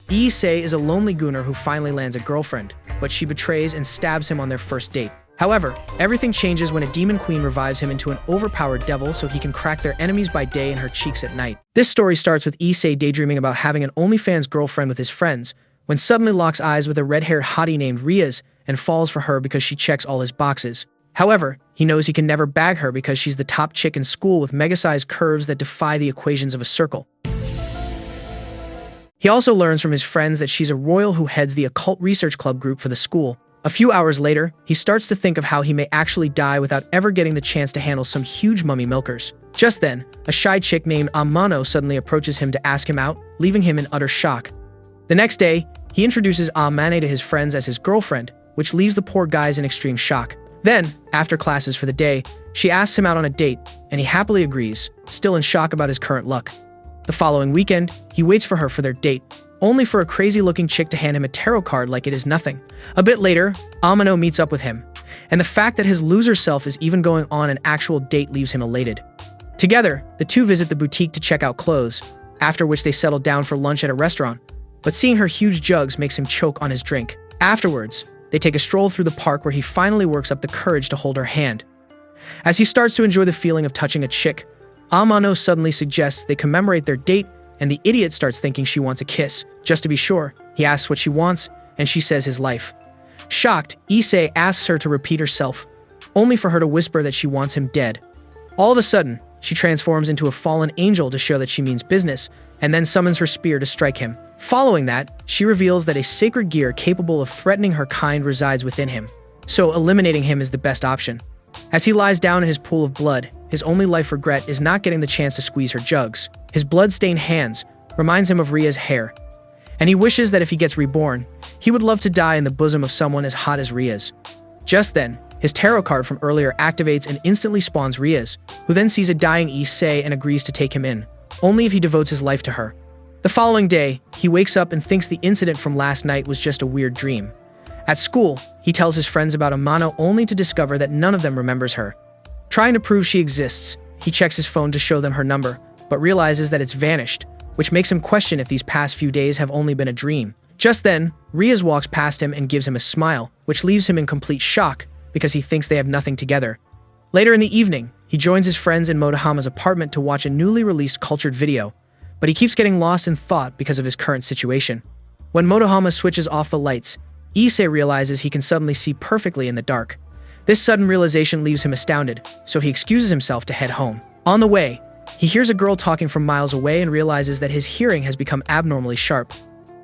Issei is a lonely gooner who finally lands a girlfriend, but she betrays and stabs him on their first date. However, everything changes when a demon queen revives him into an overpowered devil so he can crack their enemies by day and her cheeks at night. This story starts with Issei daydreaming about having an OnlyFans girlfriend with his friends, when suddenly locks eyes with a red-haired hottie named Riaz and falls for her because she checks all his boxes. However, he knows he can never bag her because she's the top chick in school with mega-sized curves that defy the equations of a circle. He also learns from his friends that she's a royal who heads the occult research club group for the school. A few hours later, he starts to think of how he may actually die without ever getting the chance to handle some huge mummy milkers. Just then, a shy chick named Amano suddenly approaches him to ask him out, leaving him in utter shock. The next day, he introduces Amane to his friends as his girlfriend, which leaves the poor guys in extreme shock. Then, after classes for the day, she asks him out on a date, and he happily agrees, still in shock about his current luck. The following weekend, he waits for her for their date, only for a crazy-looking chick to hand him a tarot card like it is nothing. A bit later, Amano meets up with him, and the fact that his loser self is even going on an actual date leaves him elated. Together, the two visit the boutique to check out clothes, after which they settle down for lunch at a restaurant, but seeing her huge jugs makes him choke on his drink. Afterwards, they take a stroll through the park where he finally works up the courage to hold her hand. As he starts to enjoy the feeling of touching a chick, Amano suddenly suggests they commemorate their date, and the idiot starts thinking she wants a kiss. Just to be sure, he asks what she wants, and she says his life. Shocked, Issei asks her to repeat herself, only for her to whisper that she wants him dead. All of a sudden, she transforms into a fallen angel to show that she means business, and then summons her spear to strike him. Following that, she reveals that a sacred gear capable of threatening her kind resides within him, so eliminating him is the best option. As he lies down in his pool of blood, his only life regret is not getting the chance to squeeze her jugs. His blood-stained hands reminds him of Ria's hair, and he wishes that if he gets reborn, he would love to die in the bosom of someone as hot as Ria's. Just then, his tarot card from earlier activates and instantly spawns Riaz, who then sees a dying Issei and agrees to take him in, only if he devotes his life to her. The following day, he wakes up and thinks the incident from last night was just a weird dream. At school, he tells his friends about Amano only to discover that none of them remembers her. Trying to prove she exists, he checks his phone to show them her number, but realizes that it's vanished, which makes him question if these past few days have only been a dream. Just then, Riaz walks past him and gives him a smile, which leaves him in complete shock because he thinks they have nothing together. Later in the evening, he joins his friends in Motohama's apartment to watch a newly released cultured video, but he keeps getting lost in thought because of his current situation. When Motohama switches off the lights, Issei realizes he can suddenly see perfectly in the dark. This sudden realization leaves him astounded, so he excuses himself to head home. On the way, he hears a girl talking from miles away and realizes that his hearing has become abnormally sharp.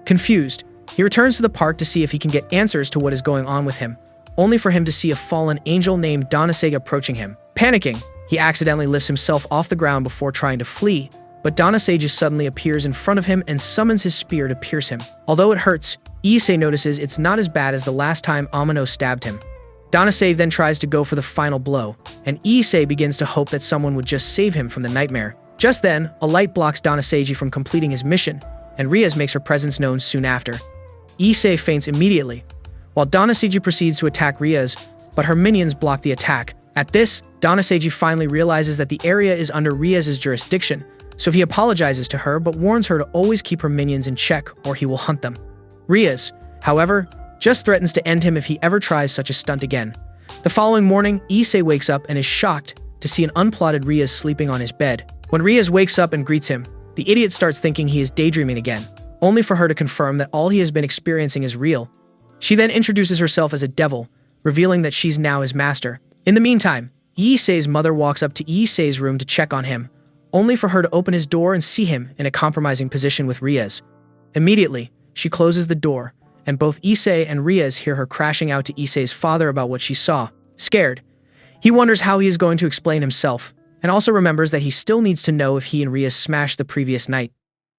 Confused, he returns to the park to see if he can get answers to what is going on with him, only for him to see a fallen angel named Donasega approaching him. Panicking, he accidentally lifts himself off the ground before trying to flee, but Donasage suddenly appears in front of him and summons his spear to pierce him. Although it hurts, Issei notices it's not as bad as the last time Amano stabbed him. Donasage then tries to go for the final blow, and Issei begins to hope that someone would just save him from the nightmare. Just then, a light blocks Donasage from completing his mission, and Riaz makes her presence known soon after. Issei faints immediately, while Donasage proceeds to attack Riaz, but her minions block the attack. At this, Donasage finally realizes that the area is under Riaz's jurisdiction, so he apologizes to her but warns her to always keep her minions in check or he will hunt them. Riaz, however, just threatens to end him if he ever tries such a stunt again. The following morning, Issei wakes up and is shocked to see an unplotted Riaz sleeping on his bed. When Riaz wakes up and greets him, the idiot starts thinking he is daydreaming again, only for her to confirm that all he has been experiencing is real. She then introduces herself as a devil, revealing that she's now his master. In the meantime, Issei's mother walks up to Issei's room to check on him, only for her to open his door and see him in a compromising position with Riaz. Immediately, she closes the door, and both Issei and Riaz hear her crashing out to Issei's father about what she saw. Scared, he wonders how he is going to explain himself, and also remembers that he still needs to know if he and Riaz smashed the previous night.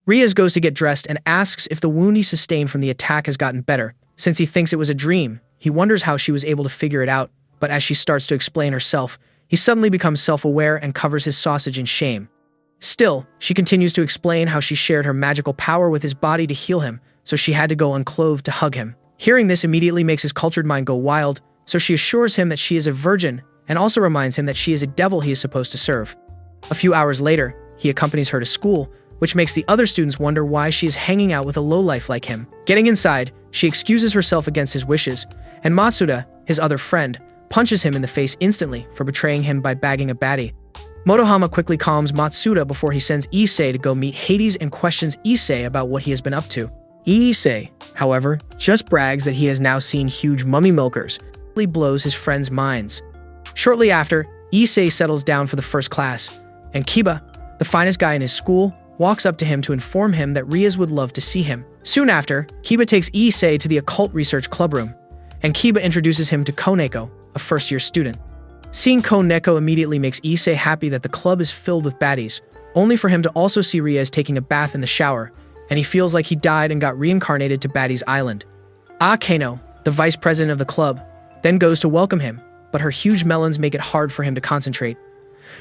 Riaz goes to get dressed and asks if the wound he sustained from the attack has gotten better. Since he thinks it was a dream, he wonders how she was able to figure it out, but as she starts to explain herself, he suddenly becomes self-aware and covers his sausage in shame. Still, she continues to explain how she shared her magical power with his body to heal him, so she had to go unclothed to hug him. Hearing this immediately makes his cultured mind go wild, so she assures him that she is a virgin and also reminds him that she is a devil he is supposed to serve. A few hours later, he accompanies her to school, which makes the other students wonder why she is hanging out with a lowlife like him. Getting inside, she excuses herself against his wishes, and Matsuda, his other friend, punches him in the face instantly for betraying him by bagging a baddie. Motohama quickly calms Matsuda before he sends Issei to go meet Hades and questions Issei about what he has been up to. Issei, however, just brags that he has now seen huge mummy milkers. It blows his friends' minds. Shortly after, Issei settles down for the first class, and Kiba, the finest guy in his school, walks up to him to inform him that Rias would love to see him. Soon after, Kiba takes Issei to the occult research club room, and Kiba introduces him to Koneko, a first-year student. Seeing Koneko immediately makes Issei happy that the club is filled with baddies, only for him to also see Rias taking a bath in the shower, and he feels like he died and got reincarnated to Baddies Island. Kano, the vice president of the club, then goes to welcome him, but her huge melons make it hard for him to concentrate.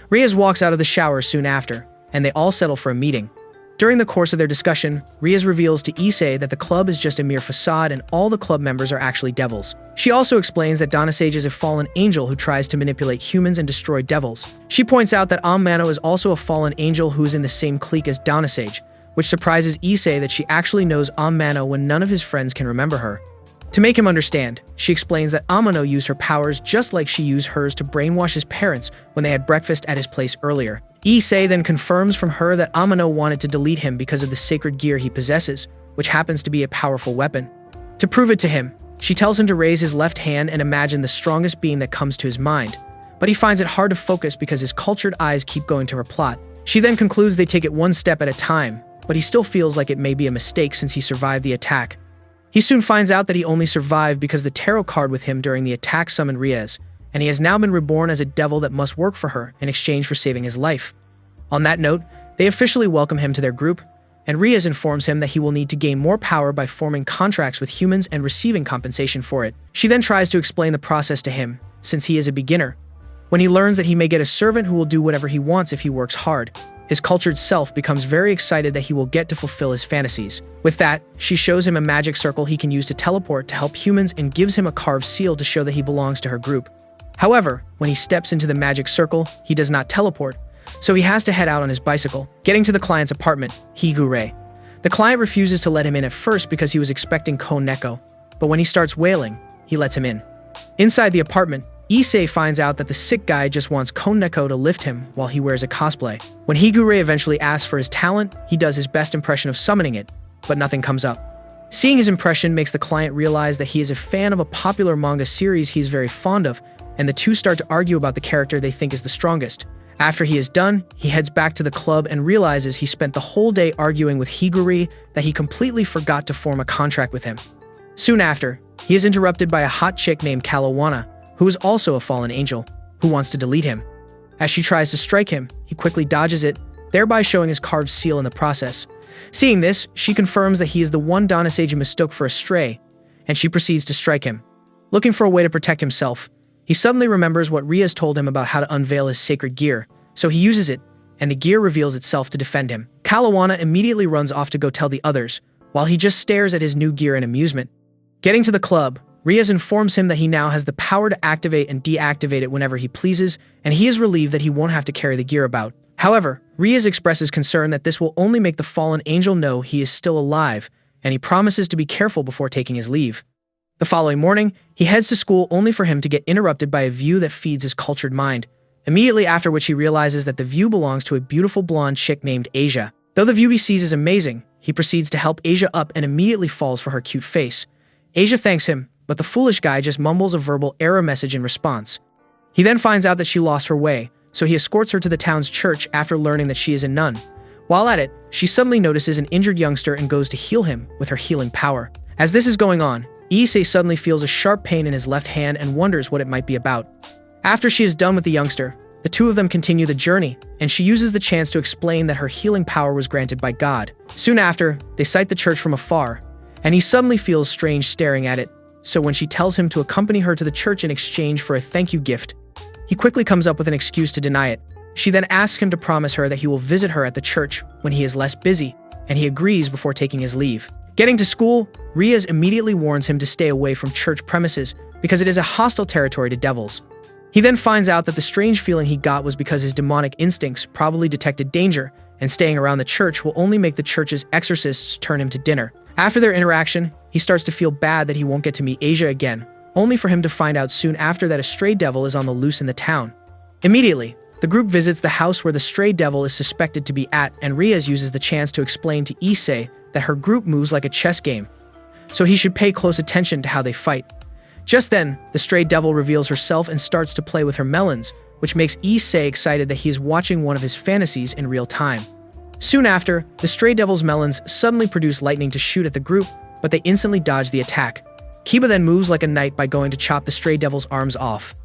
Rias walks out of the shower soon after, and they all settle for a meeting. During the course of their discussion, Rias reveals to Issei that the club is just a mere facade and all the club members are actually devils. She also explains that Donasage is a fallen angel who tries to manipulate humans and destroy devils. She points out that Mano is also a fallen angel who is in the same clique as Donasage, which surprises Issei that she actually knows Mano when none of his friends can remember her. To make him understand, she explains that Amano used her powers just like she used hers to brainwash his parents when they had breakfast at his place earlier. Issei then confirms from her that Amano wanted to delete him because of the sacred gear he possesses, which happens to be a powerful weapon. To prove it to him, she tells him to raise his left hand and imagine the strongest being that comes to his mind, but he finds it hard to focus because his cultured eyes keep going to her plot. She then concludes they take it one step at a time, but he still feels like it may be a mistake since he survived the attack. He soon finds out that he only survived because the tarot card with him during the attack summoned Rias, and he has now been reborn as a devil that must work for her in exchange for saving his life. On that note, they officially welcome him to their group, and Rias informs him that he will need to gain more power by forming contracts with humans and receiving compensation for it. She then tries to explain the process to him, since he is a beginner. When he learns that he may get a servant who will do whatever he wants if he works hard, his cultured self becomes very excited that he will get to fulfill his fantasies. With that, she shows him a magic circle he can use to teleport to help humans and gives him a carved seal to show that he belongs to her group. However, when he steps into the magic circle, he does not teleport, so he has to head out on his bicycle. Getting to the client's apartment, Higure. The client refuses to let him in at first because he was expecting Koneko, but when he starts wailing, he lets him in. Inside the apartment, Issei finds out that the sick guy just wants Koneko to lift him while he wears a cosplay. When Higure eventually asks for his talent, he does his best impression of summoning it, but nothing comes up. Seeing his impression makes the client realize that he is a fan of a popular manga series he is very fond of, and the two start to argue about the character they think is the strongest. After he is done, he heads back to the club and realizes he spent the whole day arguing with Higure that he completely forgot to form a contract with him. Soon after, he is interrupted by a hot chick named Kalawana, who is also a fallen angel, who wants to delete him. As she tries to strike him, he quickly dodges it, thereby showing his carved seal in the process. Seeing this, she confirms that he is the one Donasage mistook for a stray, and she proceeds to strike him. Looking for a way to protect himself, he suddenly remembers what Rias told him about how to unveil his sacred gear, so he uses it, and the gear reveals itself to defend him. Kalawana immediately runs off to go tell the others, while he just stares at his new gear in amusement. Getting to the club, Rias informs him that he now has the power to activate and deactivate it whenever he pleases, and he is relieved that he won't have to carry the gear about. However, Rias expresses concern that this will only make the fallen angel know he is still alive, and he promises to be careful before taking his leave. The following morning, he heads to school only for him to get interrupted by a view that feeds his cultured mind, immediately after which he realizes that the view belongs to a beautiful blonde chick named Asia. Though the view he sees is amazing, he proceeds to help Asia up and immediately falls for her cute face. Asia thanks him, but the foolish guy just mumbles a verbal error message in response. He then finds out that she lost her way, so he escorts her to the town's church after learning that she is a nun. While at it, she suddenly notices an injured youngster and goes to heal him with her healing power. As this is going on, Issei suddenly feels a sharp pain in his left hand and wonders what it might be about. After she is done with the youngster, the two of them continue the journey, and she uses the chance to explain that her healing power was granted by God. Soon after, they sight the church from afar, and he suddenly feels strange staring at it, so when she tells him to accompany her to the church in exchange for a thank you gift, he quickly comes up with an excuse to deny it. She then asks him to promise her that he will visit her at the church when he is less busy, and he agrees before taking his leave. Getting to school, Rias immediately warns him to stay away from church premises because it is a hostile territory to devils. He then finds out that the strange feeling he got was because his demonic instincts probably detected danger, and staying around the church will only make the church's exorcists turn him to dinner. After their interaction, he starts to feel bad that he won't get to meet Asia again, only for him to find out soon after that a stray devil is on the loose in the town. Immediately, the group visits the house where the stray devil is suspected to be at, and Riaz uses the chance to explain to Issei that her group moves like a chess game, so he should pay close attention to how they fight. Just then, the stray devil reveals herself and starts to play with her melons, which makes Issei excited that he is watching one of his fantasies in real time. Soon after, the stray devil's melons suddenly produce lightning to shoot at the group, but they instantly dodge the attack. Kiba then moves like a knight by going to chop the stray devil's arms off.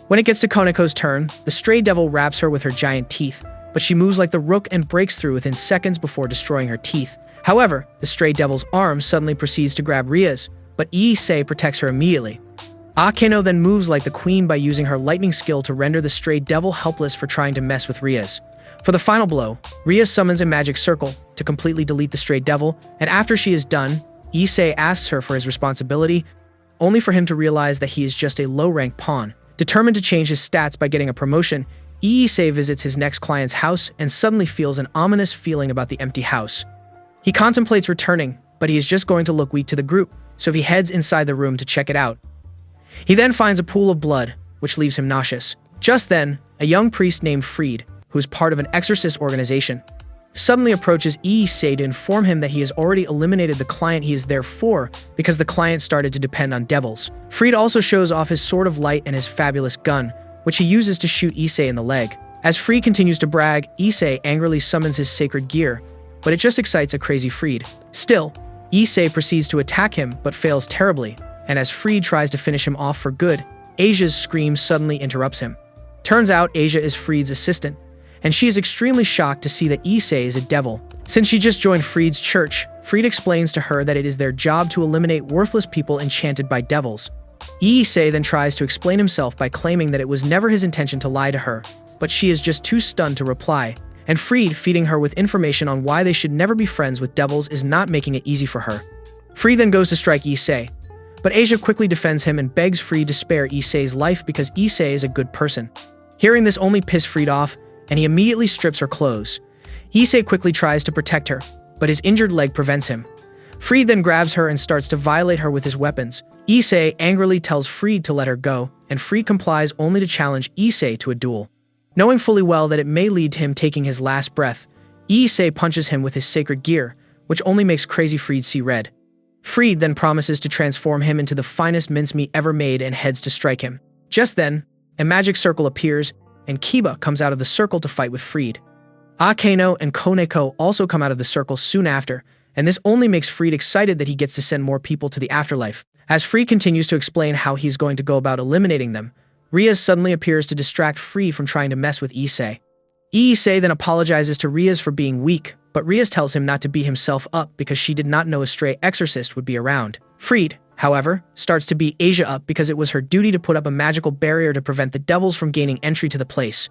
When it gets to Koneko's turn, the stray devil wraps her with her giant teeth, but she moves like the rook and breaks through within seconds before destroying her teeth. However, the stray devil's arm suddenly proceeds to grab Riaz, but Issei protects her immediately. Akeno then moves like the queen by using her lightning skill to render the stray devil helpless for trying to mess with Riaz. For the final blow, Riaz summons a magic circle to completely delete the stray devil, and after she is done, Issei asks her for his responsibility, only for him to realize that he is just a low-rank pawn. Determined to change his stats by getting a promotion, Issei visits his next client's house and suddenly feels an ominous feeling about the empty house. He contemplates returning, but he is just going to look weak to the group, so he heads inside the room to check it out. He then finds a pool of blood, which leaves him nauseous. Just then, a young priest named Fried, who is part of an exorcist organization, suddenly approaches Issei to inform him that he has already eliminated the client he is there for because the client started to depend on devils. Fried also shows off his sword of light and his fabulous gun, which he uses to shoot Issei in the leg. As Fried continues to brag, Issei angrily summons his sacred gear, but it just excites a crazy Fried. Still, Issei proceeds to attack him but fails terribly, and as Fried tries to finish him off for good, Asia's scream suddenly interrupts him. Turns out Asia is Fried's assistant, and she is extremely shocked to see that Issei is a devil. Since she just joined Fried's church, Fried explains to her that it is their job to eliminate worthless people enchanted by devils. Issei then tries to explain himself by claiming that it was never his intention to lie to her, but she is just too stunned to reply, and Fried feeding her with information on why they should never be friends with devils is not making it easy for her. Fried then goes to strike Issei, but Asia quickly defends him and begs Fried to spare Issei's life because Issei is a good person. Hearing this only pisses Fried off, and he immediately strips her clothes. Issei quickly tries to protect her, but his injured leg prevents him. Fried then grabs her and starts to violate her with his weapons. Issei angrily tells Fried to let her go, and Fried complies only to challenge Issei to a duel. Knowing fully well that it may lead to him taking his last breath, Issei punches him with his sacred gear, which only makes crazy Fried see red. Fried then promises to transform him into the finest mincemeat ever made and heads to strike him. Just then, a magic circle appears, and Kiba comes out of the circle to fight with Fried. Akeno and Koneko also come out of the circle soon after, and this only makes Fried excited that he gets to send more people to the afterlife. As Fried continues to explain how he's going to go about eliminating them, Riaz suddenly appears to distract Fried from trying to mess with Issei. Issei then apologizes to Riaz for being weak, but Riaz tells him not to beat himself up because she did not know a stray exorcist would be around. Fried, however, starts to beat Asia up because it was her duty to put up a magical barrier to prevent the devils from gaining entry to the place.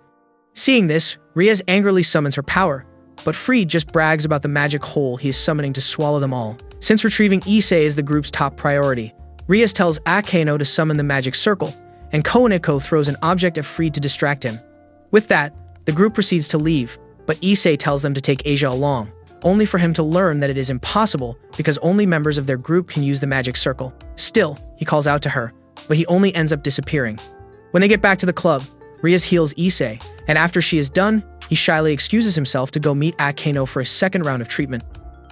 Seeing this, Riaz angrily summons her power, but Fried just brags about the magic hole he is summoning to swallow them all. Since retrieving Issei is the group's top priority, Riaz tells Akeno to summon the magic circle, and Koneko throws an object at Fried to distract him. With that, the group proceeds to leave, but Issei tells them to take Asia along, only for him to learn that it is impossible because only members of their group can use the magic circle. Still, he calls out to her, but he only ends up disappearing. When they get back to the club, Riaz heals Issei, and after she is done, he shyly excuses himself to go meet Akeno for a second round of treatment.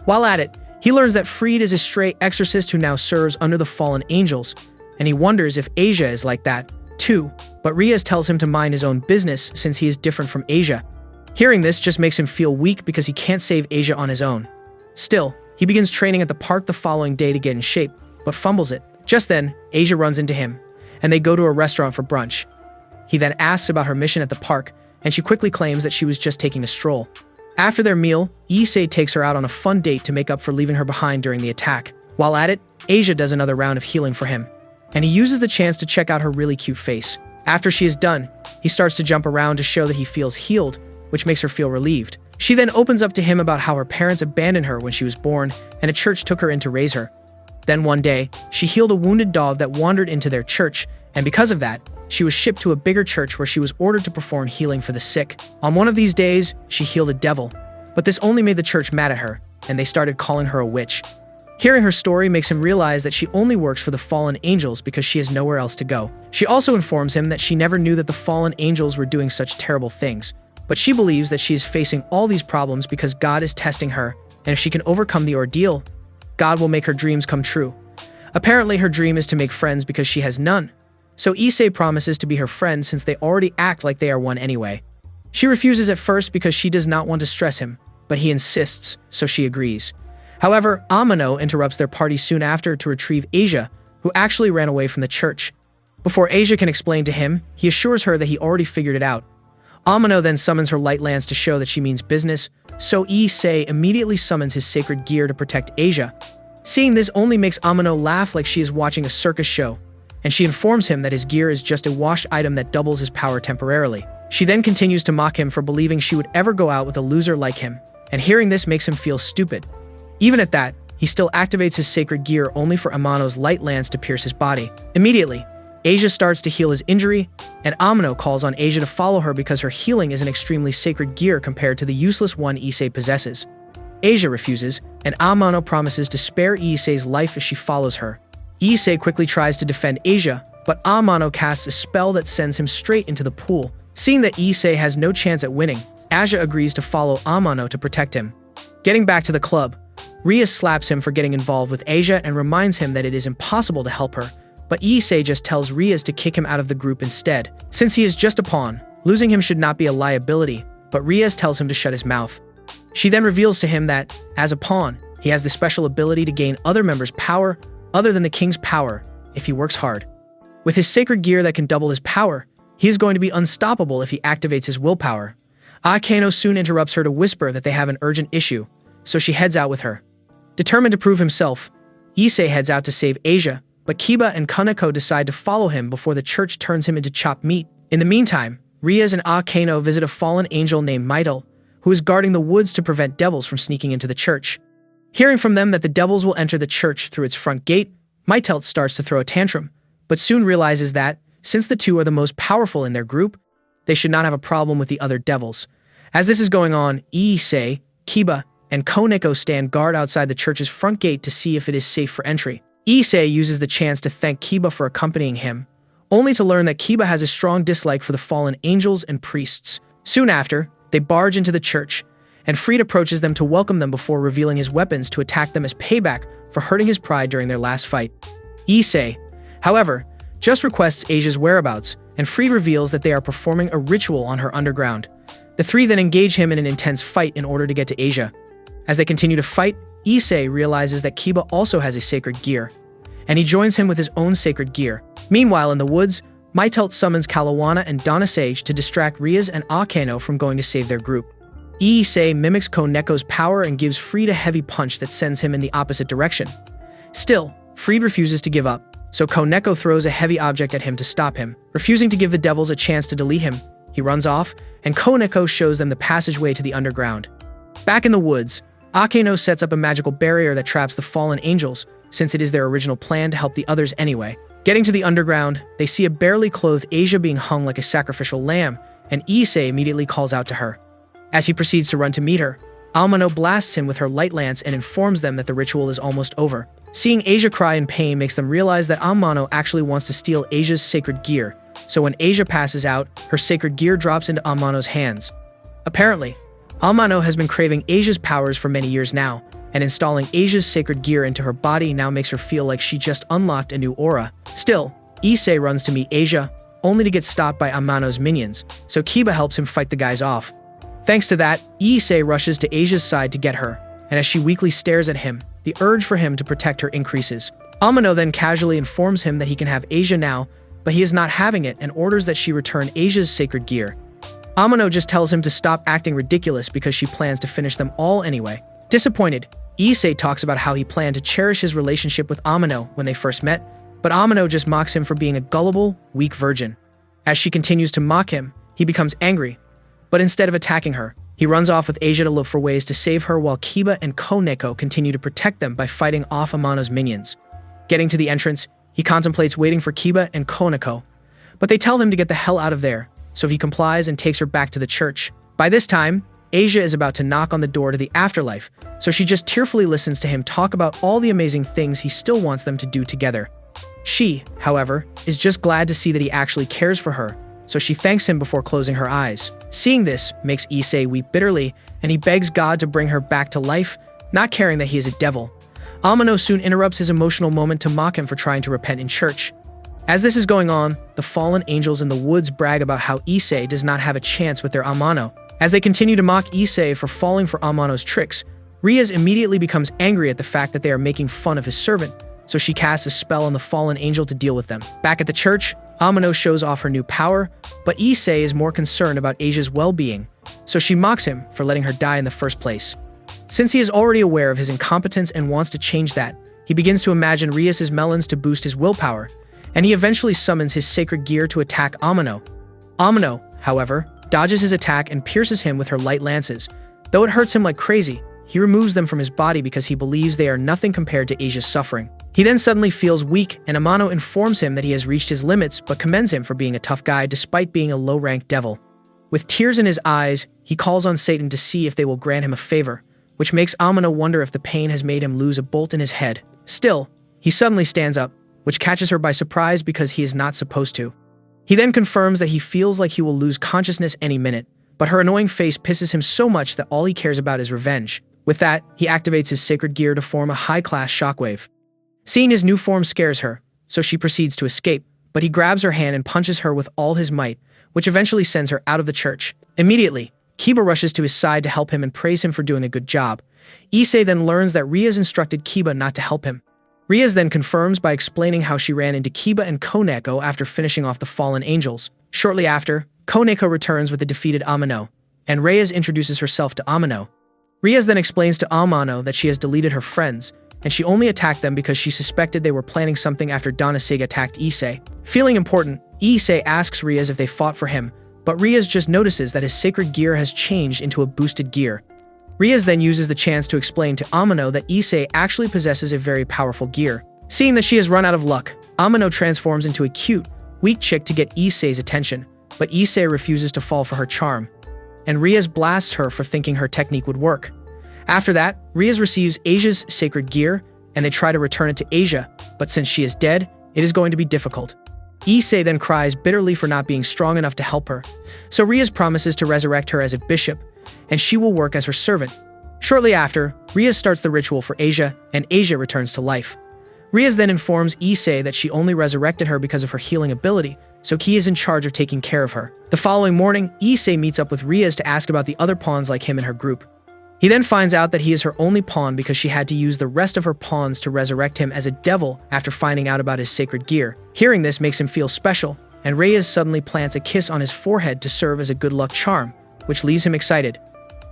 While at it, he learns that Fried is a stray exorcist who now serves under the fallen angels, and he wonders if Asia is like that, too, but Riaz tells him to mind his own business since he is different from Asia. Hearing this just makes him feel weak because he can't save Asia on his own. Still, he begins training at the park the following day to get in shape, but fumbles it. Just then, Asia runs into him, and they go to a restaurant for brunch. He then asks about her mission at the park, and she quickly claims that she was just taking a stroll. After their meal, Issei takes her out on a fun date to make up for leaving her behind during the attack. While at it, Asia does another round of healing for him, and he uses the chance to check out her really cute face. After she is done, he starts to jump around to show that he feels healed, which makes her feel relieved. She then opens up to him about how her parents abandoned her when she was born, and a church took her in to raise her. Then one day, she healed a wounded dog that wandered into their church, and because of that, she was shipped to a bigger church where she was ordered to perform healing for the sick. On one of these days, she healed a devil, But this only made the church mad at her, and they started calling her a witch. Hearing her story makes him realize that she only works for the fallen angels because she has nowhere else to go. She also informs him that she never knew that the fallen angels were doing such terrible things, but she believes that she is facing all these problems because God is testing her, and if she can overcome the ordeal, God will make her dreams come true. Apparently, her dream is to make friends because she has none. So Issei promises to be her friend since they already act like they are one anyway. She refuses at first because she does not want to stress him, but he insists, so she agrees. However, Amano interrupts their party soon after to retrieve Asia, who actually ran away from the church. Before Asia can explain to him, he assures her that he already figured it out. Amano then summons her light lance to show that she means business, so Issei immediately summons his sacred gear to protect Asia. Seeing this only makes Amano laugh like she is watching a circus show, and she informs him that his gear is just a washed item that doubles his power temporarily. She then continues to mock him for believing she would ever go out with a loser like him, and hearing this makes him feel stupid. Even at that, he still activates his sacred gear only for Amano's light lance to pierce his body. Immediately, Asia starts to heal his injury, and Amano calls on Asia to follow her because her healing is an extremely sacred gear compared to the useless one Issei possesses. Asia refuses, and Amano promises to spare Issei's life if she follows her. Issei quickly tries to defend Asia, but Amano casts a spell that sends him straight into the pool. Seeing that Issei has no chance at winning, Asia agrees to follow Amano to protect him. Getting back to the club, Ria slaps him for getting involved with Asia and reminds him that it is impossible to help her, but Issei just tells Rias to kick him out of the group instead. Since he is just a pawn, losing him should not be a liability, but Rias tells him to shut his mouth. She then reveals to him that, as a pawn, he has the special ability to gain other members' power other than the king's power if he works hard. With his sacred gear that can double his power, he is going to be unstoppable if he activates his willpower. Akeno soon interrupts her to whisper that they have an urgent issue, so she heads out with her. Determined to prove himself, Issei heads out to save Asia, but Kiba and Kaneko decide to follow him before the church turns him into chopped meat. In the meantime, Rias and Akeno visit a fallen angel named Midel, who is guarding the woods to prevent devils from sneaking into the church. Hearing from them that the devils will enter the church through its front gate, Mytelt starts to throw a tantrum, but soon realizes that, since the two are the most powerful in their group, they should not have a problem with the other devils. As this is going on, Issei, Kiba, and Koneko stand guard outside the church's front gate to see if it is safe for entry. Issei uses the chance to thank Kiba for accompanying him, only to learn that Kiba has a strong dislike for the fallen angels and priests. Soon after, they barge into the church, and Fried approaches them to welcome them before revealing his weapons to attack them as payback for hurting his pride during their last fight. Issei, however, just requests Asia's whereabouts, and Fried reveals that they are performing a ritual on her underground. The three then engage him in an intense fight in order to get to Asia. As they continue to fight, Issei realizes that Kiba also has a sacred gear, and he joins him with his own sacred gear. Meanwhile, in the woods, Mytelt summons Kalawana and Donasage to distract Rias and Akeno from going to save their group. Issei mimics Koneko's power and gives Fried a heavy punch that sends him in the opposite direction. Still, Fried refuses to give up, so Koneko throws a heavy object at him to stop him. Refusing to give the devils a chance to delete him, he runs off, and Koneko shows them the passageway to the underground. Back in the woods, Akeno sets up a magical barrier that traps the fallen angels, since it is their original plan to help the others anyway. Getting to the underground, they see a barely clothed Asia being hung like a sacrificial lamb, and Issei immediately calls out to her. As he proceeds to run to meet her, Amano blasts him with her light lance and informs them that the ritual is almost over. Seeing Asia cry in pain makes them realize that Amano actually wants to steal Asia's sacred gear, so when Asia passes out, her sacred gear drops into Amano's hands. Apparently, Amano has been craving Asia's powers for many years now, and installing Asia's sacred gear into her body now makes her feel like she just unlocked a new aura. Still, Issei runs to meet Asia, only to get stopped by Amano's minions, so Kiba helps him fight the guys off. Thanks to that, Issei rushes to Asia's side to get her, and as she weakly stares at him, the urge for him to protect her increases. Amano then casually informs him that he can have Asia now, but he is not having it and orders that she return Asia's sacred gear. Amano just tells him to stop acting ridiculous because she plans to finish them all anyway. Disappointed, Issei talks about how he planned to cherish his relationship with Amano when they first met, but Amano just mocks him for being a gullible, weak virgin. As she continues to mock him, he becomes angry, but instead of attacking her, he runs off with Asia to look for ways to save her while Kiba and Koneko continue to protect them by fighting off Amano's minions. Getting to the entrance, he contemplates waiting for Kiba and Koneko, but they tell him to get the hell out of there, so he complies and takes her back to the church. By this time, Asia is about to knock on the door to the afterlife, so she just tearfully listens to him talk about all the amazing things he still wants them to do together. She, however, is just glad to see that he actually cares for her, so she thanks him before closing her eyes. Seeing this makes Issei weep bitterly, and he begs God to bring her back to life, not caring that he is a devil. Amano soon interrupts his emotional moment to mock him for trying to repent in church. As this is going on, the fallen angels in the woods brag about how Issei does not have a chance with their Amano. As they continue to mock Issei for falling for Amano's tricks, Riaz immediately becomes angry at the fact that they are making fun of his servant, so she casts a spell on the fallen angel to deal with them. Back at the church, Amano shows off her new power, but Issei is more concerned about Asia's well-being, so she mocks him for letting her die in the first place. Since he is already aware of his incompetence and wants to change that, he begins to imagine Riaz's melons to boost his willpower, and he eventually summons his sacred gear to attack Amano. Amano, however, dodges his attack and pierces him with her light lances. Though it hurts him like crazy, he removes them from his body because he believes they are nothing compared to Asia's suffering. He then suddenly feels weak, and Amano informs him that he has reached his limits but commends him for being a tough guy despite being a low-ranked devil. With tears in his eyes, he calls on Satan to see if they will grant him a favor, which makes Amano wonder if the pain has made him lose a bolt in his head. Still, he suddenly stands up, which catches her by surprise because he is not supposed to. He then confirms that he feels like he will lose consciousness any minute, but her annoying face pisses him so much that all he cares about is revenge. With that, he activates his sacred gear to form a high-class shockwave. Seeing his new form scares her, so she proceeds to escape, but he grabs her hand and punches her with all his might, which eventually sends her out of the church. Immediately, Kiba rushes to his side to help him and praise him for doing a good job. Issei then learns that Riaz instructed Kiba not to help him. Riaz then confirms by explaining how she ran into Kiba and Koneko after finishing off the fallen angels. Shortly after, Koneko returns with the defeated Amano, and Riaz introduces herself to Amano. Riaz then explains to Amano that she has deleted her friends, and she only attacked them because she suspected they were planning something after Donasega attacked Issei. Feeling important, Issei asks Riaz if they fought for him, but Riaz just notices that his sacred gear has changed into a boosted gear. Riaz then uses the chance to explain to Amano that Issei actually possesses a very powerful gear. Seeing that she has run out of luck, Amano transforms into a cute, weak chick to get Issei's attention, but Issei refuses to fall for her charm, and Riaz blasts her for thinking her technique would work. After that, Riaz receives Asia's sacred gear, and they try to return it to Asia, but since she is dead, it is going to be difficult. Issei then cries bitterly for not being strong enough to help her, so Riaz promises to resurrect her as a bishop, and she will work as her servant. Shortly after, Riaz starts the ritual for Asia, and Asia returns to life. Riaz then informs Issei that she only resurrected her because of her healing ability, so Ki is in charge of taking care of her. The following morning, Issei meets up with Riaz to ask about the other pawns like him in her group. He then finds out that he is her only pawn because she had to use the rest of her pawns to resurrect him as a devil after finding out about his sacred gear. Hearing this makes him feel special, and Riaz suddenly plants a kiss on his forehead to serve as a good luck charm, which leaves him excited.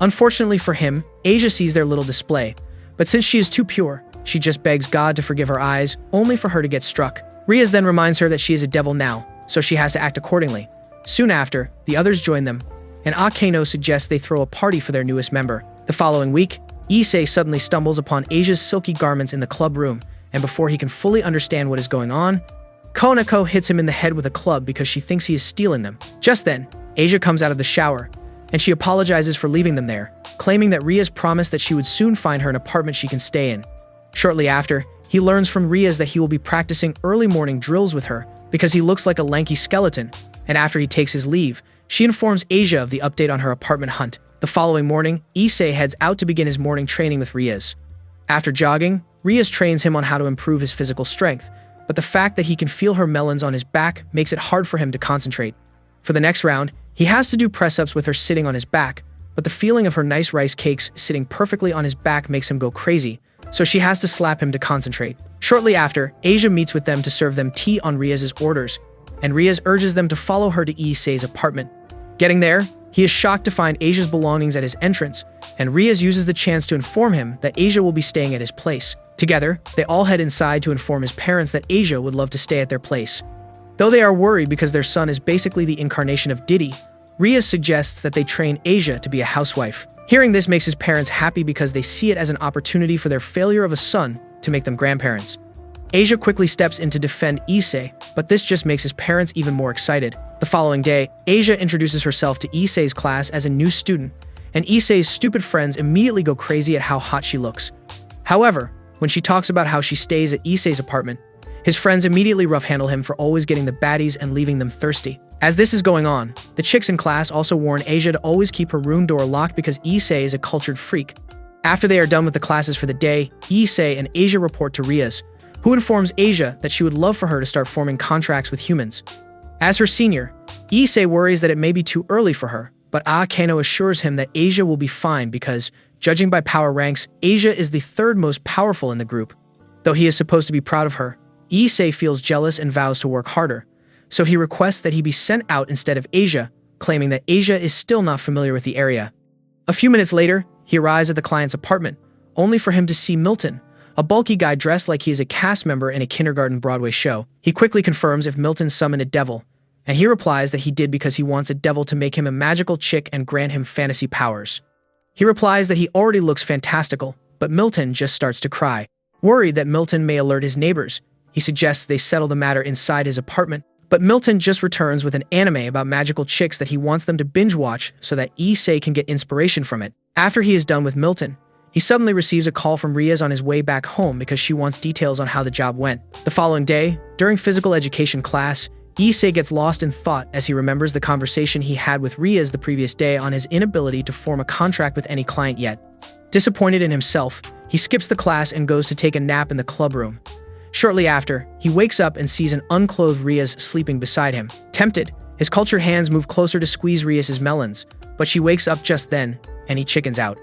Unfortunately for him, Asia sees their little display, but since she is too pure, she just begs God to forgive her eyes, only for her to get struck. Riaz then reminds her that she is a devil now, so she has to act accordingly. Soon after, the others join them, and Akeno suggests they throw a party for their newest member. The following week, Issei suddenly stumbles upon Asia's silky garments in the club room, and before he can fully understand what is going on, Koneko hits him in the head with a club because she thinks he is stealing them. Just then, Asia comes out of the shower, and she apologizes for leaving them there, claiming that Riaz promised that she would soon find her an apartment she can stay in. Shortly after, he learns from Riaz that he will be practicing early morning drills with her because he looks like a lanky skeleton, and after he takes his leave, she informs Asia of the update on her apartment hunt. The following morning, Issei heads out to begin his morning training with Riaz. After jogging, Riaz trains him on how to improve his physical strength, but the fact that he can feel her melons on his back makes it hard for him to concentrate. For the next round, he has to do press-ups with her sitting on his back, but the feeling of her nice rice cakes sitting perfectly on his back makes him go crazy, so she has to slap him to concentrate. Shortly after, Asia meets with them to serve them tea on Riaz's orders, and Riaz urges them to follow her to Issei's apartment. Getting there, he is shocked to find Asia's belongings at his entrance, and Riaz uses the chance to inform him that Asia will be staying at his place. Together, they all head inside to inform his parents that Asia would love to stay at their place. Though they are worried because their son is basically the incarnation of Diddy, Riaz suggests that they train Asia to be a housewife. Hearing this makes his parents happy because they see it as an opportunity for their failure of a son to make them grandparents. Asia quickly steps in to defend Issei, but this just makes his parents even more excited. The following day, Asia introduces herself to Issei's class as a new student, and Issei's stupid friends immediately go crazy at how hot she looks. However, when she talks about how she stays at Issei's apartment, his friends immediately rough-handle him for always getting the baddies and leaving them thirsty. As this is going on, the chicks in class also warn Asia to always keep her room door locked because Issei is a cultured freak. After they are done with the classes for the day, Issei and Asia report to Rias, who informs Asia that she would love for her to start forming contracts with humans. As her senior, Issei worries that it may be too early for her, but Kano assures him that Asia will be fine because, judging by power ranks, Asia is the third most powerful in the group. Though he is supposed to be proud of her, Issei feels jealous and vows to work harder, so he requests that he be sent out instead of Asia, claiming that Asia is still not familiar with the area. A few minutes later, he arrives at the client's apartment, only for him to see Milton, a bulky guy dressed like he is a cast member in a kindergarten Broadway show. He quickly confirms if Milton summoned a devil, and he replies that he did because he wants a devil to make him a magical chick and grant him fantasy powers. He replies that he already looks fantastical, but Milton just starts to cry. Worried that Milton may alert his neighbors, he suggests they settle the matter inside his apartment, but Milton just returns with an anime about magical chicks that he wants them to binge-watch so that Issei can get inspiration from it. After he is done with Milton, he suddenly receives a call from Rias on his way back home because she wants details on how the job went. The following day, during physical education class, Issei gets lost in thought as he remembers the conversation he had with Rias the previous day on his inability to form a contract with any client yet. Disappointed in himself, he skips the class and goes to take a nap in the club room. Shortly after, he wakes up and sees an unclothed Rias sleeping beside him. Tempted, his cultured hands move closer to squeeze Rias's melons, but she wakes up just then, and he chickens out.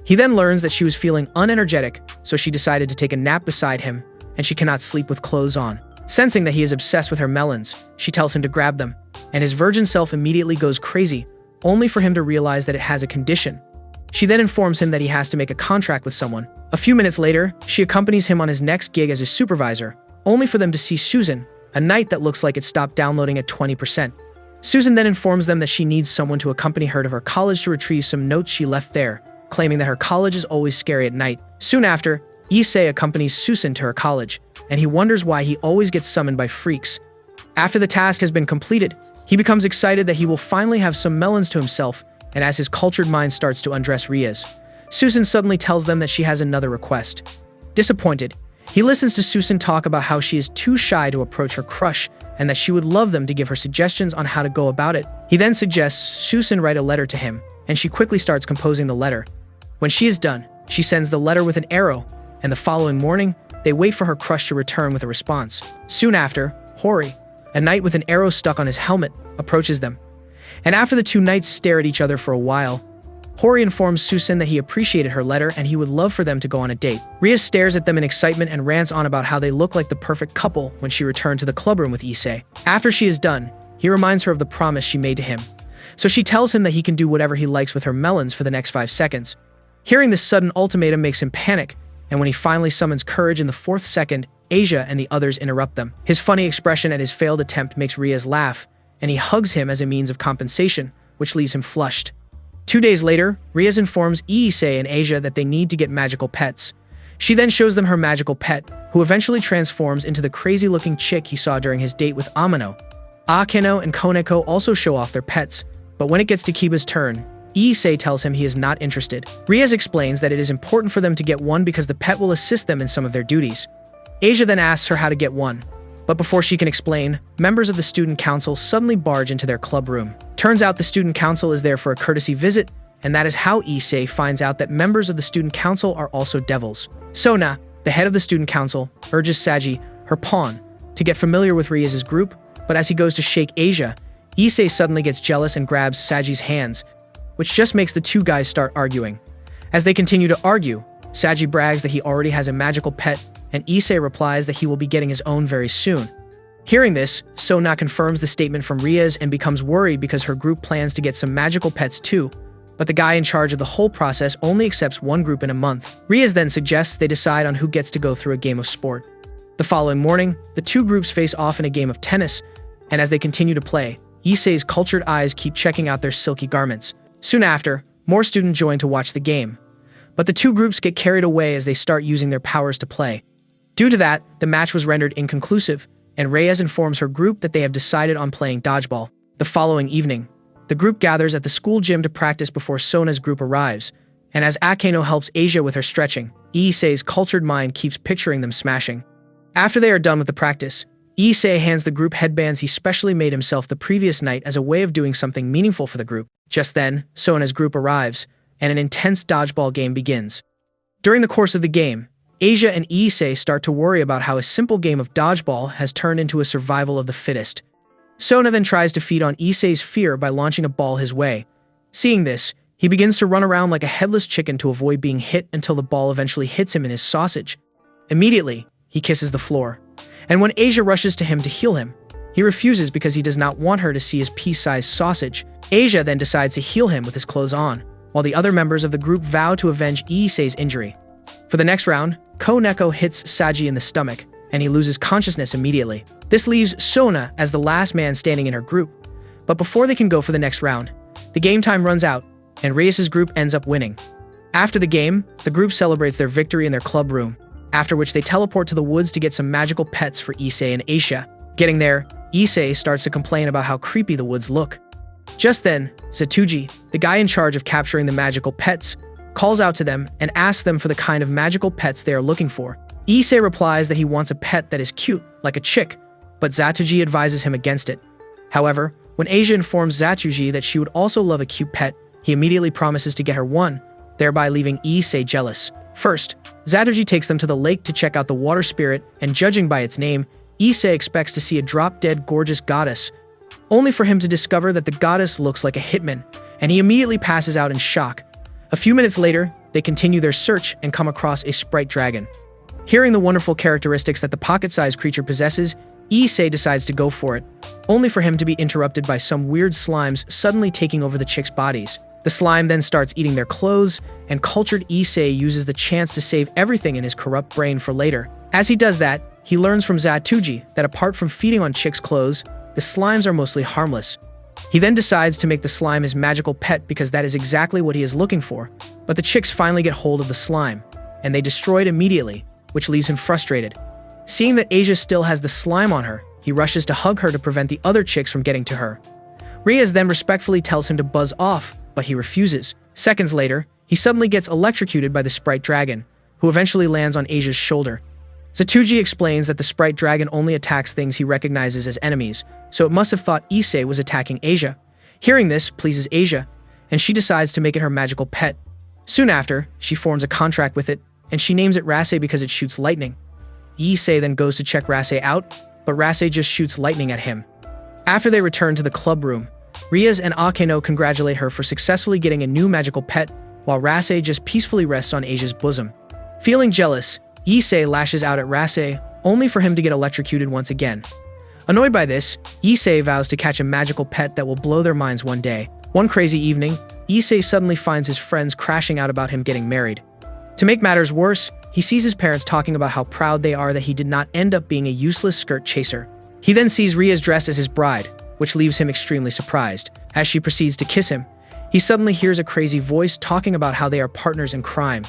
He then learns that she was feeling unenergetic, so she decided to take a nap beside him, and she cannot sleep with clothes on. Sensing that he is obsessed with her melons, she tells him to grab them, and his virgin self immediately goes crazy, only for him to realize that it has a condition. She then informs him that he has to make a contract with someone. A few minutes later, she accompanies him on his next gig as his supervisor, only for them to see Susan, a night that looks like it stopped downloading at 20%. Susan then informs them that she needs someone to accompany her to her college to retrieve some notes she left there, claiming that her college is always scary at night. Soon after, Issei accompanies Susan to her college, and he wonders why he always gets summoned by freaks. After the task has been completed, he becomes excited that he will finally have some melons to himself, and as his cultured mind starts to undress Rias, Susan suddenly tells them that she has another request. Disappointed, he listens to Susan talk about how she is too shy to approach her crush and that she would love them to give her suggestions on how to go about it. He then suggests Susan write a letter to him, and she quickly starts composing the letter. When she is done, she sends the letter with an arrow, and the following morning, they wait for her crush to return with a response. Soon after, Hori, a knight with an arrow stuck on his helmet, approaches them. And after the two knights stare at each other for a while, Hori informs Susan that he appreciated her letter and he would love for them to go on a date. Rias stares at them in excitement and rants on about how they look like the perfect couple when she returned to the clubroom with Issei. After she is done, he reminds her of the promise she made to him. So she tells him that he can do whatever he likes with her melons for the next 5 seconds. Hearing this sudden ultimatum makes him panic, and when he finally summons courage in the 4th second, Asia and the others interrupt them. His funny expression at his failed attempt makes Rias laugh, and he hugs him as a means of compensation, which leaves him flushed. 2 days later, Rias informs Issei and Asia that they need to get magical pets. She then shows them her magical pet, who eventually transforms into the crazy-looking chick he saw during his date with Amano. Akeno and Koneko also show off their pets, but when it gets to Kiba's turn, Issei tells him he is not interested. Rias explains that it is important for them to get one because the pet will assist them in some of their duties. Asia then asks her how to get one, but before she can explain, members of the student council suddenly barge into their club room. Turns out the student council is there for a courtesy visit, and that is how Issei finds out that members of the student council are also devils. Sona, the head of the student council, urges Saji, her pawn, to get familiar with Rias' group, but as he goes to shake Asia, Issei suddenly gets jealous and grabs Saji's hands, which just makes the two guys start arguing. As they continue to argue, Saji brags that he already has a magical pet, and Issei replies that he will be getting his own very soon. Hearing this, Sona confirms the statement from Rias and becomes worried because her group plans to get some magical pets too, but the guy in charge of the whole process only accepts one group in a month. Rias then suggests they decide on who gets to go through a game of sport. The following morning, the two groups face off in a game of tennis, and as they continue to play, Issei's cultured eyes keep checking out their silky garments. Soon after, more students join to watch the game, but the two groups get carried away as they start using their powers to play. Due to that, the match was rendered inconclusive, and Reyes informs her group that they have decided on playing dodgeball. The following evening, the group gathers at the school gym to practice before Sona's group arrives, and as Akeno helps Asia with her stretching, Issei's cultured mind keeps picturing them smashing. After they are done with the practice, Issei hands the group headbands he specially made himself the previous night as a way of doing something meaningful for the group. Just then, Sona's group arrives, and an intense dodgeball game begins. During the course of the game, Asia and Issei start to worry about how a simple game of dodgeball has turned into a survival of the fittest. Sona then tries to feed on Issei's fear by launching a ball his way. Seeing this, he begins to run around like a headless chicken to avoid being hit until the ball eventually hits him in his sausage. Immediately, he kisses the floor. And when Asia rushes to him to heal him, he refuses because he does not want her to see his pea-sized sausage. Asia then decides to heal him with his clothes on, while the other members of the group vow to avenge Issei's injury. For the next round, Koneko hits Saji in the stomach, and he loses consciousness immediately. This leaves Sona as the last man standing in her group. But before they can go for the next round, the game time runs out, and Reyes' group ends up winning. After the game, the group celebrates their victory in their club room, after which they teleport to the woods to get some magical pets for Issei and Asia. Getting there, Issei starts to complain about how creepy the woods look. Just then, Zatuji, the guy in charge of capturing the magical pets, calls out to them and asks them for the kind of magical pets they are looking for. Issei replies that he wants a pet that is cute, like a chick, but Zatuji advises him against it. However, when Asia informs Zatuji that she would also love a cute pet, he immediately promises to get her one, thereby leaving Issei jealous. First, Zatuji takes them to the lake to check out the water spirit, and judging by its name, Issei expects to see a drop-dead gorgeous goddess, only for him to discover that the goddess looks like a hitman, and he immediately passes out in shock. A few minutes later, they continue their search and come across a sprite dragon. Hearing the wonderful characteristics that the pocket-sized creature possesses, Issei decides to go for it, only for him to be interrupted by some weird slimes suddenly taking over the chicks' bodies. The slime then starts eating their clothes, and cultured Issei uses the chance to save everything in his corrupt brain for later. As he does that, he learns from Zatuji that apart from feeding on chicks' clothes, the slimes are mostly harmless. He then decides to make the slime his magical pet because that is exactly what he is looking for, but the chicks finally get hold of the slime, and they destroy it immediately, which leaves him frustrated. Seeing that Asia still has the slime on her, he rushes to hug her to prevent the other chicks from getting to her. Reyes then respectfully tells him to buzz off, but he refuses. Seconds later, he suddenly gets electrocuted by the sprite dragon, who eventually lands on Asia's shoulder. Zatuji explains that the sprite dragon only attacks things he recognizes as enemies, so it must have thought Issei was attacking Asia. Hearing this pleases Asia, and she decides to make it her magical pet. Soon after, she forms a contract with it, and she names it Rasei because it shoots lightning. Issei then goes to check Rasei out, but Rasei just shoots lightning at him. After they return to the club room, Reyes and Akeno congratulate her for successfully getting a new magical pet, while Rasei just peacefully rests on Asia's bosom. Feeling jealous, Issei lashes out at Rasei, only for him to get electrocuted once again. Annoyed by this, Issei vows to catch a magical pet that will blow their minds one day. One crazy evening, Issei suddenly finds his friends crashing out about him getting married. To make matters worse, he sees his parents talking about how proud they are that he did not end up being a useless skirt chaser. He then sees Rhea dressed as his bride, which leaves him extremely surprised. As she proceeds to kiss him, he suddenly hears a crazy voice talking about how they are partners in crime.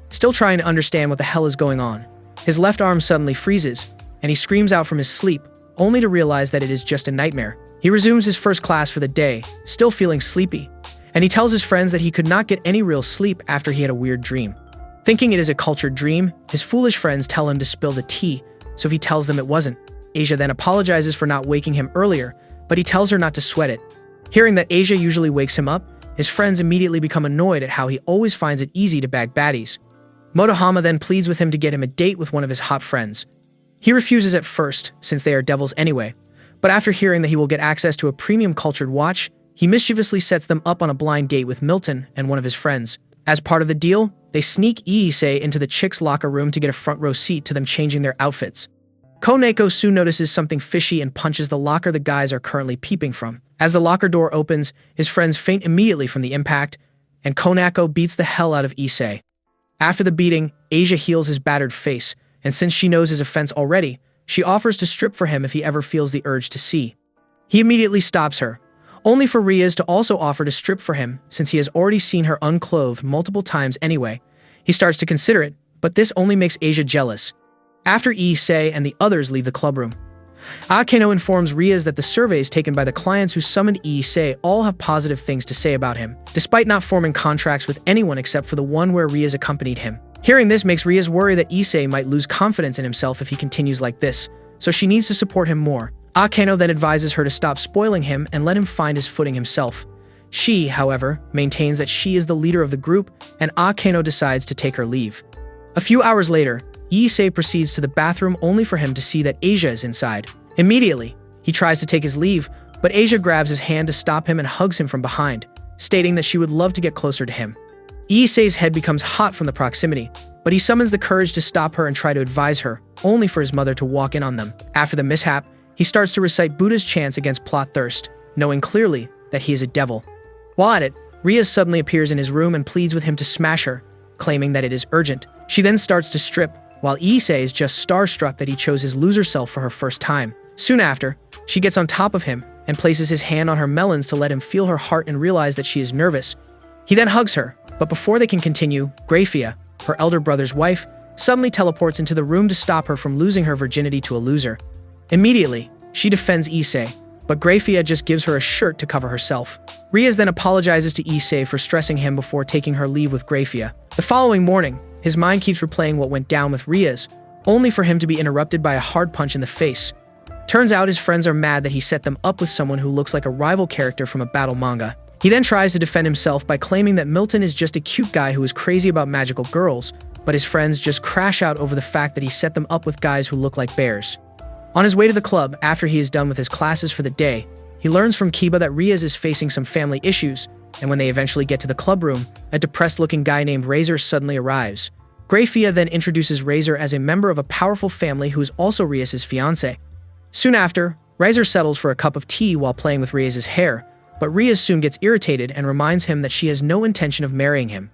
Still trying to understand what the hell is going on, his left arm suddenly freezes, and he screams out from his sleep, only to realize that it is just a nightmare. He resumes his first class for the day, still feeling sleepy, and he tells his friends that he could not get any real sleep after he had a weird dream. Thinking it is a cultured dream, his foolish friends tell him to spill the tea, so he tells them it wasn't. Asia then apologizes for not waking him earlier, but he tells her not to sweat it. Hearing that Asia usually wakes him up, his friends immediately become annoyed at how he always finds it easy to bag baddies. Motohama then pleads with him to get him a date with one of his hot friends. He refuses at first, since they are devils anyway, but after hearing that he will get access to a premium cultured watch, he mischievously sets them up on a blind date with Milton and one of his friends. As part of the deal, they sneak Issei into the chicks' locker room to get a front row seat to them changing their outfits. Koneko soon notices something fishy and punches the locker the guys are currently peeping from. As the locker door opens, his friends faint immediately from the impact, and Koneko beats the hell out of Issei. After the beating, Asia heals his battered face, and since she knows his offense already, she offers to strip for him if he ever feels the urge to see. He immediately stops her, only for Reyes to also offer to strip for him since he has already seen her unclothed multiple times anyway. He starts to consider it, but this only makes Asia jealous. After Issei and the others leave the club room, Akeno informs Riaz that the surveys taken by the clients who summoned Issei all have positive things to say about him, despite not forming contracts with anyone except for the one where Riaz accompanied him. Hearing this makes Riaz worry that Issei might lose confidence in himself if he continues like this, so she needs to support him more. Akeno then advises her to stop spoiling him and let him find his footing himself. She, however, maintains that she is the leader of the group, and Akeno decides to take her leave. A few hours later, Issei proceeds to the bathroom only for him to see that Asia is inside. Immediately, he tries to take his leave, but Asia grabs his hand to stop him and hugs him from behind, stating that she would love to get closer to him. Issei's head becomes hot from the proximity, but he summons the courage to stop her and try to advise her, only for his mother to walk in on them. After the mishap, he starts to recite Buddha's chants against plot thirst, knowing clearly that he is a devil. While at it, Riaz suddenly appears in his room and pleads with him to smash her, claiming that it is urgent. She then starts to strip, while Issei is just starstruck that he chose his loser self for her first time. Soon after, she gets on top of him and places his hand on her melons to let him feel her heart and realize that she is nervous. He then hugs her, but before they can continue, Grafia, her elder brother's wife, suddenly teleports into the room to stop her from losing her virginity to a loser. Immediately, she defends Issei, but Grafia just gives her a shirt to cover herself. Riaz then apologizes to Issei for stressing him before taking her leave with Grafia. The following morning, his mind keeps replaying what went down with Riaz, only for him to be interrupted by a hard punch in the face. Turns out his friends are mad that he set them up with someone who looks like a rival character from a battle manga. He then tries to defend himself by claiming that Milton is just a cute guy who is crazy about magical girls, but his friends just crash out over the fact that he set them up with guys who look like bears. On his way to the club, after he is done with his classes for the day, he learns from Kiba that Riaz is facing some family issues, and when they eventually get to the club room, a depressed-looking guy named Razor suddenly arrives. Grafia then introduces Razor as a member of a powerful family who is also Riaz's fiancé. Soon after, Razor settles for a cup of tea while playing with Riaz's hair, but Riaz soon gets irritated and reminds him that she has no intention of marrying him.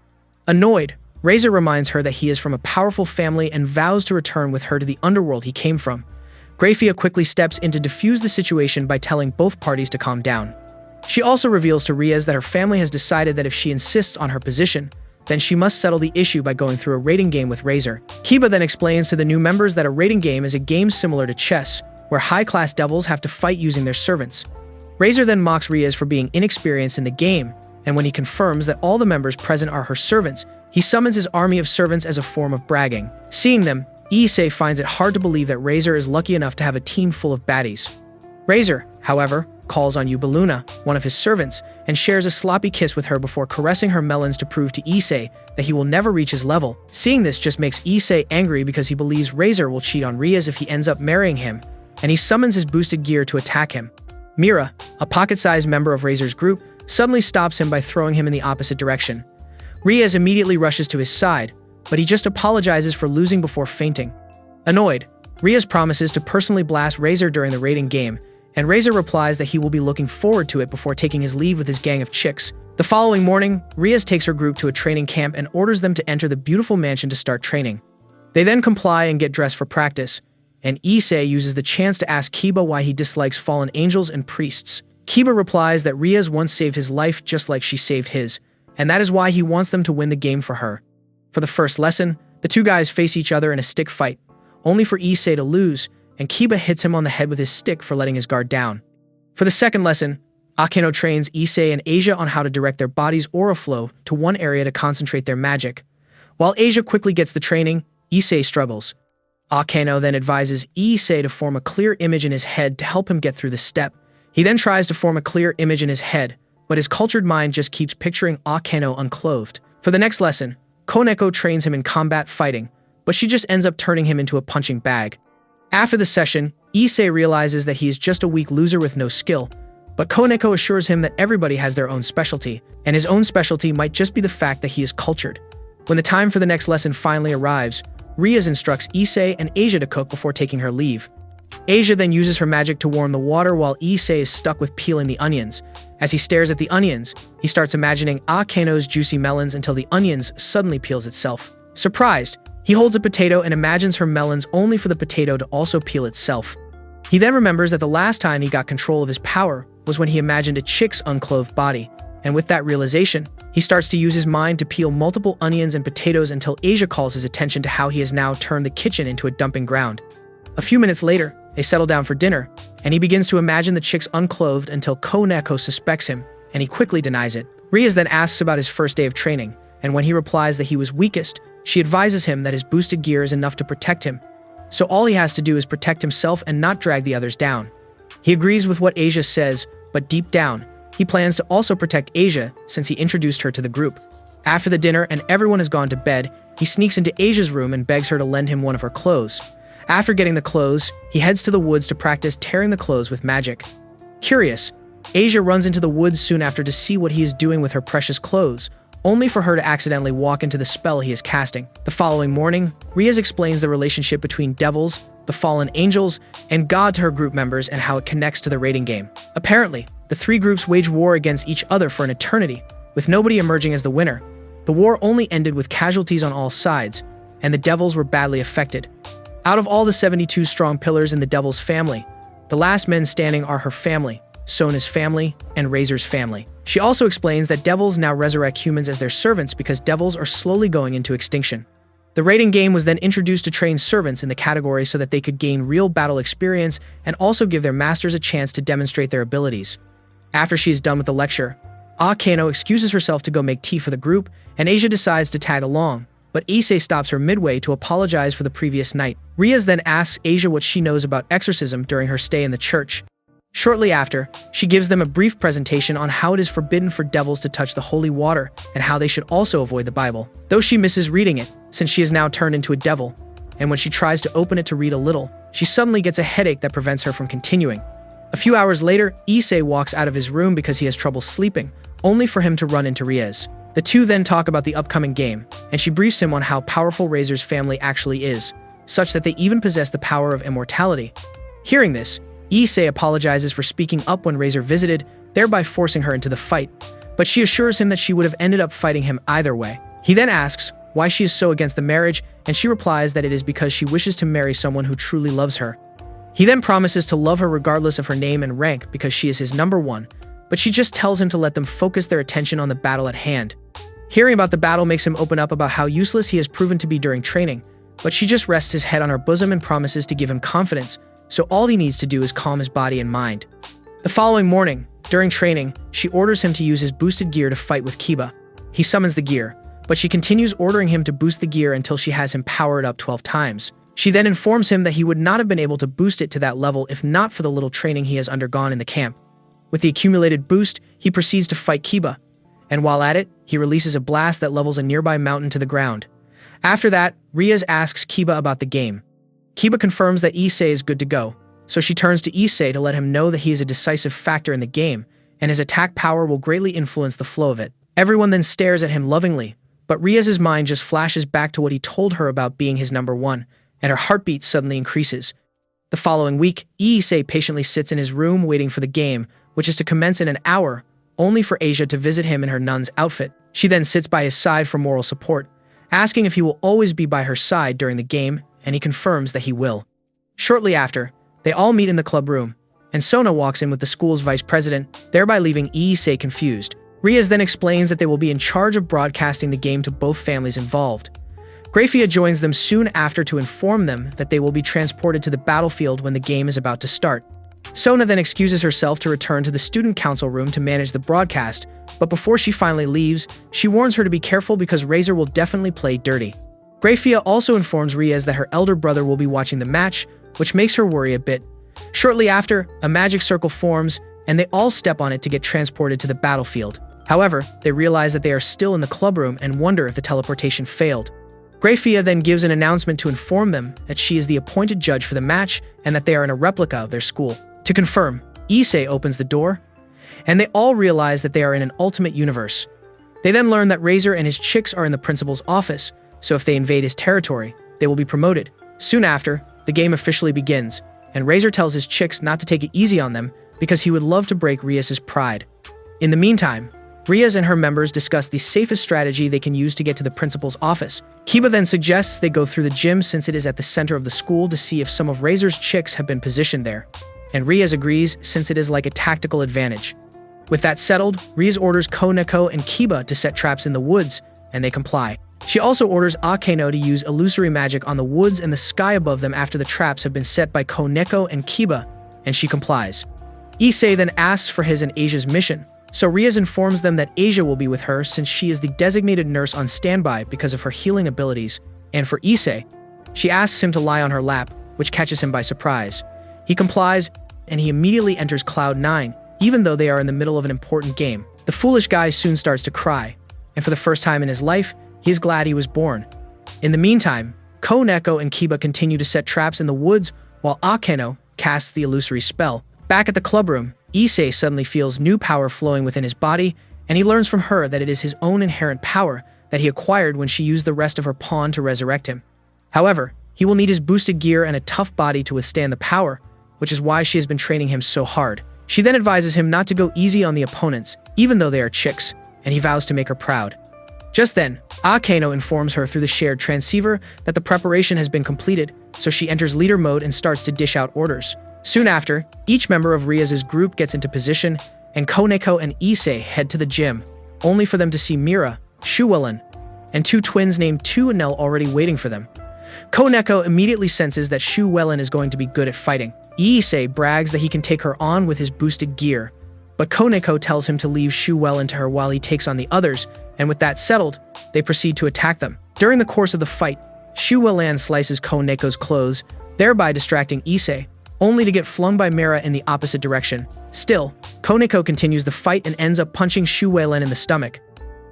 Annoyed, Razor reminds her that he is from a powerful family and vows to return with her to the underworld he came from. Grafia quickly steps in to defuse the situation by telling both parties to calm down. She also reveals to Riaz that her family has decided that if she insists on her position, then she must settle the issue by going through a rating game with Razor. Kiba then explains to the new members that a rating game is a game similar to chess, where high-class devils have to fight using their servants. Razor then mocks Riaz for being inexperienced in the game, and when he confirms that all the members present are her servants, he summons his army of servants as a form of bragging. Seeing them, Issei finds it hard to believe that Razor is lucky enough to have a team full of baddies. Razor, however, calls on Yubaluna, one of his servants, and shares a sloppy kiss with her before caressing her melons to prove to Issei that he will never reach his level. Seeing this just makes Issei angry because he believes Razor will cheat on Riaz if he ends up marrying him, and he summons his boosted gear to attack him. Mira, a pocket-sized member of Razor's group, suddenly stops him by throwing him in the opposite direction. Riaz immediately rushes to his side, but he just apologizes for losing before fainting. Annoyed, Riaz promises to personally blast Razor during the rating game, and Razor replies that he will be looking forward to it before taking his leave with his gang of chicks. The following morning, Riaz takes her group to a training camp and orders them to enter the beautiful mansion to start training. They then comply and get dressed for practice, and Issei uses the chance to ask Kiba why he dislikes fallen angels and priests. Kiba replies that Riaz once saved his life just like she saved his, and that is why he wants them to win the game for her. For the first lesson, the two guys face each other in a stick fight, only for Issei to lose, and Kiba hits him on the head with his stick for letting his guard down. For the second lesson, Akeno trains Issei and Asia on how to direct their body's aura flow to one area to concentrate their magic. While Asia quickly gets the training, Issei struggles. Akeno then advises Issei to form a clear image in his head to help him get through the step. He then tries to form a clear image in his head, but his cultured mind just keeps picturing Akeno unclothed. For the next lesson, Koneko trains him in combat fighting, but she just ends up turning him into a punching bag. After the session, Issei realizes that he is just a weak loser with no skill, but Koneko assures him that everybody has their own specialty, and his own specialty might just be the fact that he is cultured. When the time for the next lesson finally arrives, Riaz instructs Issei and Asia to cook before taking her leave. Asia then uses her magic to warm the water while Issei is stuck with peeling the onions. As he stares at the onions, he starts imagining Akeno's juicy melons until the onions suddenly peels itself. Surprised, he holds a potato and imagines her melons only for the potato to also peel itself. He then remembers that the last time he got control of his power was when he imagined a chick's unclothed body, and with that realization, he starts to use his mind to peel multiple onions and potatoes until Asia calls his attention to how he has now turned the kitchen into a dumping ground. A few minutes later, They settle down for dinner, and he begins to imagine the chicks unclothed until Koneko suspects him, and he quickly denies it. Riaz then asks about his first day of training, and when he replies that he was weakest, she advises him that his boosted gear is enough to protect him, so all he has to do is protect himself and not drag the others down. He agrees with what Asia says, but deep down, he plans to also protect Asia since he introduced her to the group. After the dinner and everyone has gone to bed, he sneaks into Asia's room and begs her to lend him one of her clothes. After getting the clothes, he heads to the woods to practice tearing the clothes with magic. Curious, Asia runs into the woods soon after to see what he is doing with her precious clothes, only for her to accidentally walk into the spell he is casting. The following morning, Riaz explains the relationship between devils, the fallen angels, and God to her group members and how it connects to the raiding game. Apparently, the three groups wage war against each other for an eternity, with nobody emerging as the winner. The war only ended with casualties on all sides, and the devils were badly affected. Out of all the 72 strong pillars in the devil's family, the last men standing are her family, Sona's family, and Razor's family. She also explains that devils now resurrect humans as their servants because devils are slowly going into extinction. The raiding game was then introduced to train servants in the category so that they could gain real battle experience and also give their masters a chance to demonstrate their abilities. After she is done with the lecture, Kano excuses herself to go make tea for the group, and Asia decides to tag along, but Issei stops her midway to apologize for the previous night. Riaz then asks Asia what she knows about exorcism during her stay in the church. Shortly after, she gives them a brief presentation on how it is forbidden for devils to touch the holy water and how they should also avoid the Bible, though she misses reading it since she is now turned into a devil, and when she tries to open it to read a little, she suddenly gets a headache that prevents her from continuing. A few hours later, Issei walks out of his room because he has trouble sleeping, only for him to run into Riaz. The two then talk about the upcoming game, and she briefs him on how powerful Razor's family actually is, such that they even possess the power of immortality. Hearing this, Issei apologizes for speaking up when Razor visited, thereby forcing her into the fight, but she assures him that she would have ended up fighting him either way. He then asks why she is so against the marriage, and she replies that it is because she wishes to marry someone who truly loves her. He then promises to love her regardless of her name and rank because she is his number one, but she just tells him to let them focus their attention on the battle at hand. Hearing about the battle makes him open up about how useless he has proven to be during training, but she just rests his head on her bosom and promises to give him confidence, so all he needs to do is calm his body and mind. The following morning, during training, she orders him to use his boosted gear to fight with Kiba. He summons the gear, but she continues ordering him to boost the gear until she has him power it up 12 times. She then informs him that he would not have been able to boost it to that level if not for the little training he has undergone in the camp. With the accumulated boost, he proceeds to fight Kiba, and while at it, he releases a blast that levels a nearby mountain to the ground. After that, Riaz asks Kiba about the game. Kiba confirms that Issei is good to go, so she turns to Issei to let him know that he is a decisive factor in the game, and his attack power will greatly influence the flow of it. Everyone then stares at him lovingly, but Riaz's mind just flashes back to what he told her about being his number one, and her heartbeat suddenly increases. The following week, Issei patiently sits in his room waiting for the game, which is to commence in an hour, only for Asia to visit him in her nun's outfit. She then sits by his side for moral support, asking if he will always be by her side during the game, and he confirms that he will. Shortly after, they all meet in the club room, and Sona walks in with the school's vice president, thereby leaving Issei confused. Riaz then explains that they will be in charge of broadcasting the game to both families involved. Grafia joins them soon after to inform them that they will be transported to the battlefield when the game is about to start. Sona then excuses herself to return to the student council room to manage the broadcast, but before she finally leaves, she warns her to be careful because Razor will definitely play dirty. Grafia also informs Riaz that her elder brother will be watching the match, which makes her worry a bit. Shortly after, a magic circle forms, and they all step on it to get transported to the battlefield. However, they realize that they are still in the club room and wonder if the teleportation failed. Grafia then gives an announcement to inform them that she is the appointed judge for the match and that they are in a replica of their school. To confirm, Issei opens the door, and they all realize that they are in an ultimate universe. They then learn that Razor and his chicks are in the principal's office, so if they invade his territory, they will be promoted. Soon after, the game officially begins, and Razor tells his chicks not to take it easy on them because he would love to break Riaz's pride. In the meantime, Riaz and her members discuss the safest strategy they can use to get to the principal's office. Kiba then suggests they go through the gym since it is at the center of the school to see if some of Razor's chicks have been positioned there, and Riaz agrees since it is like a tactical advantage. With that settled, Riaz orders Koneko and Kiba to set traps in the woods, and they comply. She also orders Akeno to use illusory magic on the woods and the sky above them after the traps have been set by Koneko and Kiba, and she complies. Issei then asks for his and Asia's mission, so Rias informs them that Asia will be with her since she is the designated nurse on standby because of her healing abilities, and for Issei, she asks him to lie on her lap, which catches him by surprise. He complies, and he immediately enters Cloud 9, even though they are in the middle of an important game. The foolish guy soon starts to cry, and for the first time in his life, he is glad he was born. In the meantime, Koneko and Kiba continue to set traps in the woods while Akeno casts the illusory spell. Back at the club room, Issei suddenly feels new power flowing within his body, and he learns from her that it is his own inherent power that he acquired when she used the rest of her pawn to resurrect him. However, he will need his boosted gear and a tough body to withstand the power, which is why she has been training him so hard. She then advises him not to go easy on the opponents, even though they are chicks, and he vows to make her proud. Just then, Akeno informs her through the shared transceiver that the preparation has been completed, so she enters leader mode and starts to dish out orders. Soon after, each member of Rias' group gets into position, and Koneko and Issei head to the gym, only for them to see Mira, Shuwelin, and two twins named Tu and Nell already waiting for them. Koneko immediately senses that Shuwelin is going to be good at fighting. Issei brags that he can take her on with his boosted gear, but Koneko tells him to leave Shuwelin to her while he takes on the others, and with that settled, they proceed to attack them. During the course of the fight, Shuwelin slices Koneko's clothes, thereby distracting Issei, only to get flung by Mira in the opposite direction. Still, Koneko continues the fight and ends up punching Shuwelin in the stomach.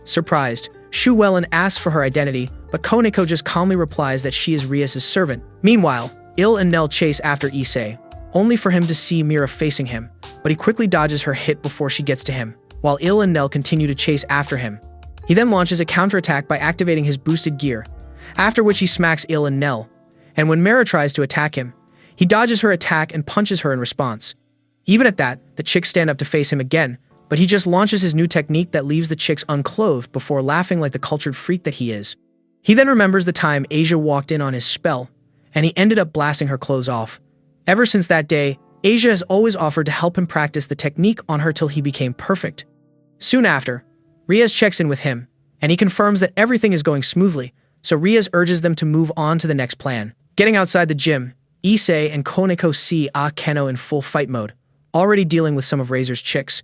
Surprised, Shuwelin asks for her identity, but Koneko just calmly replies that she is Rias' servant. Meanwhile, Il and Nell chase after Issei, only for him to see Mira facing him, but he quickly dodges her hit before she gets to him, while Il and Nell continue to chase after him. He then launches a counterattack by activating his boosted gear, after which he smacks Il and Nell, and when Mira tries to attack him, he dodges her attack and punches her in response. Even at that, the chicks stand up to face him again, but he just launches his new technique that leaves the chicks unclothed before laughing like the cultured freak that he is. He then remembers the time Asia walked in on his spell, and he ended up blasting her clothes off. Ever since that day, Asia has always offered to help him practice the technique on her till he became perfect. Soon after, Rias checks in with him, and he confirms that everything is going smoothly, so Rias urges them to move on to the next plan. Getting outside the gym, Issei and Koneko see Akeno in full fight mode, already dealing with some of Razor's chicks.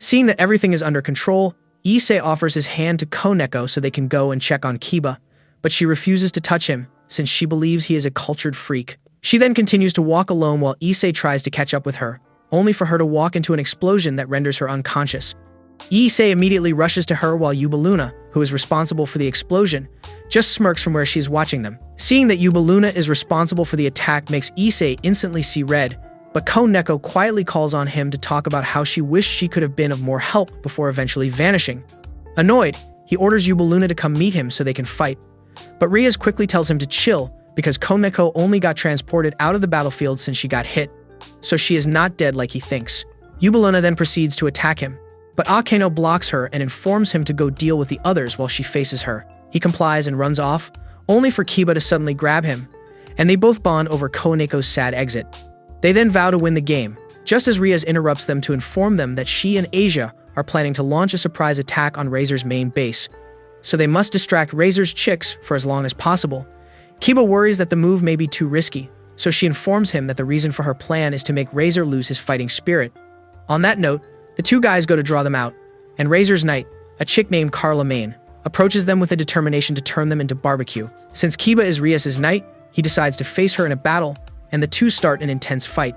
Seeing that everything is under control, Issei offers his hand to Koneko so they can go and check on Kiba, but she refuses to touch him since she believes he is a cultured freak. She then continues to walk alone while Issei tries to catch up with her, only for her to walk into an explosion that renders her unconscious. Issei immediately rushes to her while Yubaluna, who is responsible for the explosion, just smirks from where she is watching them. Seeing that Yubaluna is responsible for the attack makes Issei instantly see red, but Koneko quietly calls on him to talk about how she wished she could have been of more help before eventually vanishing. Annoyed, he orders Yubaluna to come meet him so they can fight, but Rias quickly tells him to chill because Koneko only got transported out of the battlefield since she got hit, so she is not dead like he thinks. Yubaluna then proceeds to attack him, but Akeno blocks her and informs him to go deal with the others while she faces her. He complies and runs off, only for Kiba to suddenly grab him, and they both bond over Koneko's sad exit. They then vow to win the game, just as Rias interrupts them to inform them that she and Asia are planning to launch a surprise attack on Razor's main base, so they must distract Razor's chicks for as long as possible. Kiba worries that the move may be too risky, so she informs him that the reason for her plan is to make Razor lose his fighting spirit. On that note, the two guys go to draw them out, and Razor's knight, a chick named Carla Main, approaches them with a determination to turn them into barbecue. Since Kiba is Rias' knight, he decides to face her in a battle, and the two start an intense fight.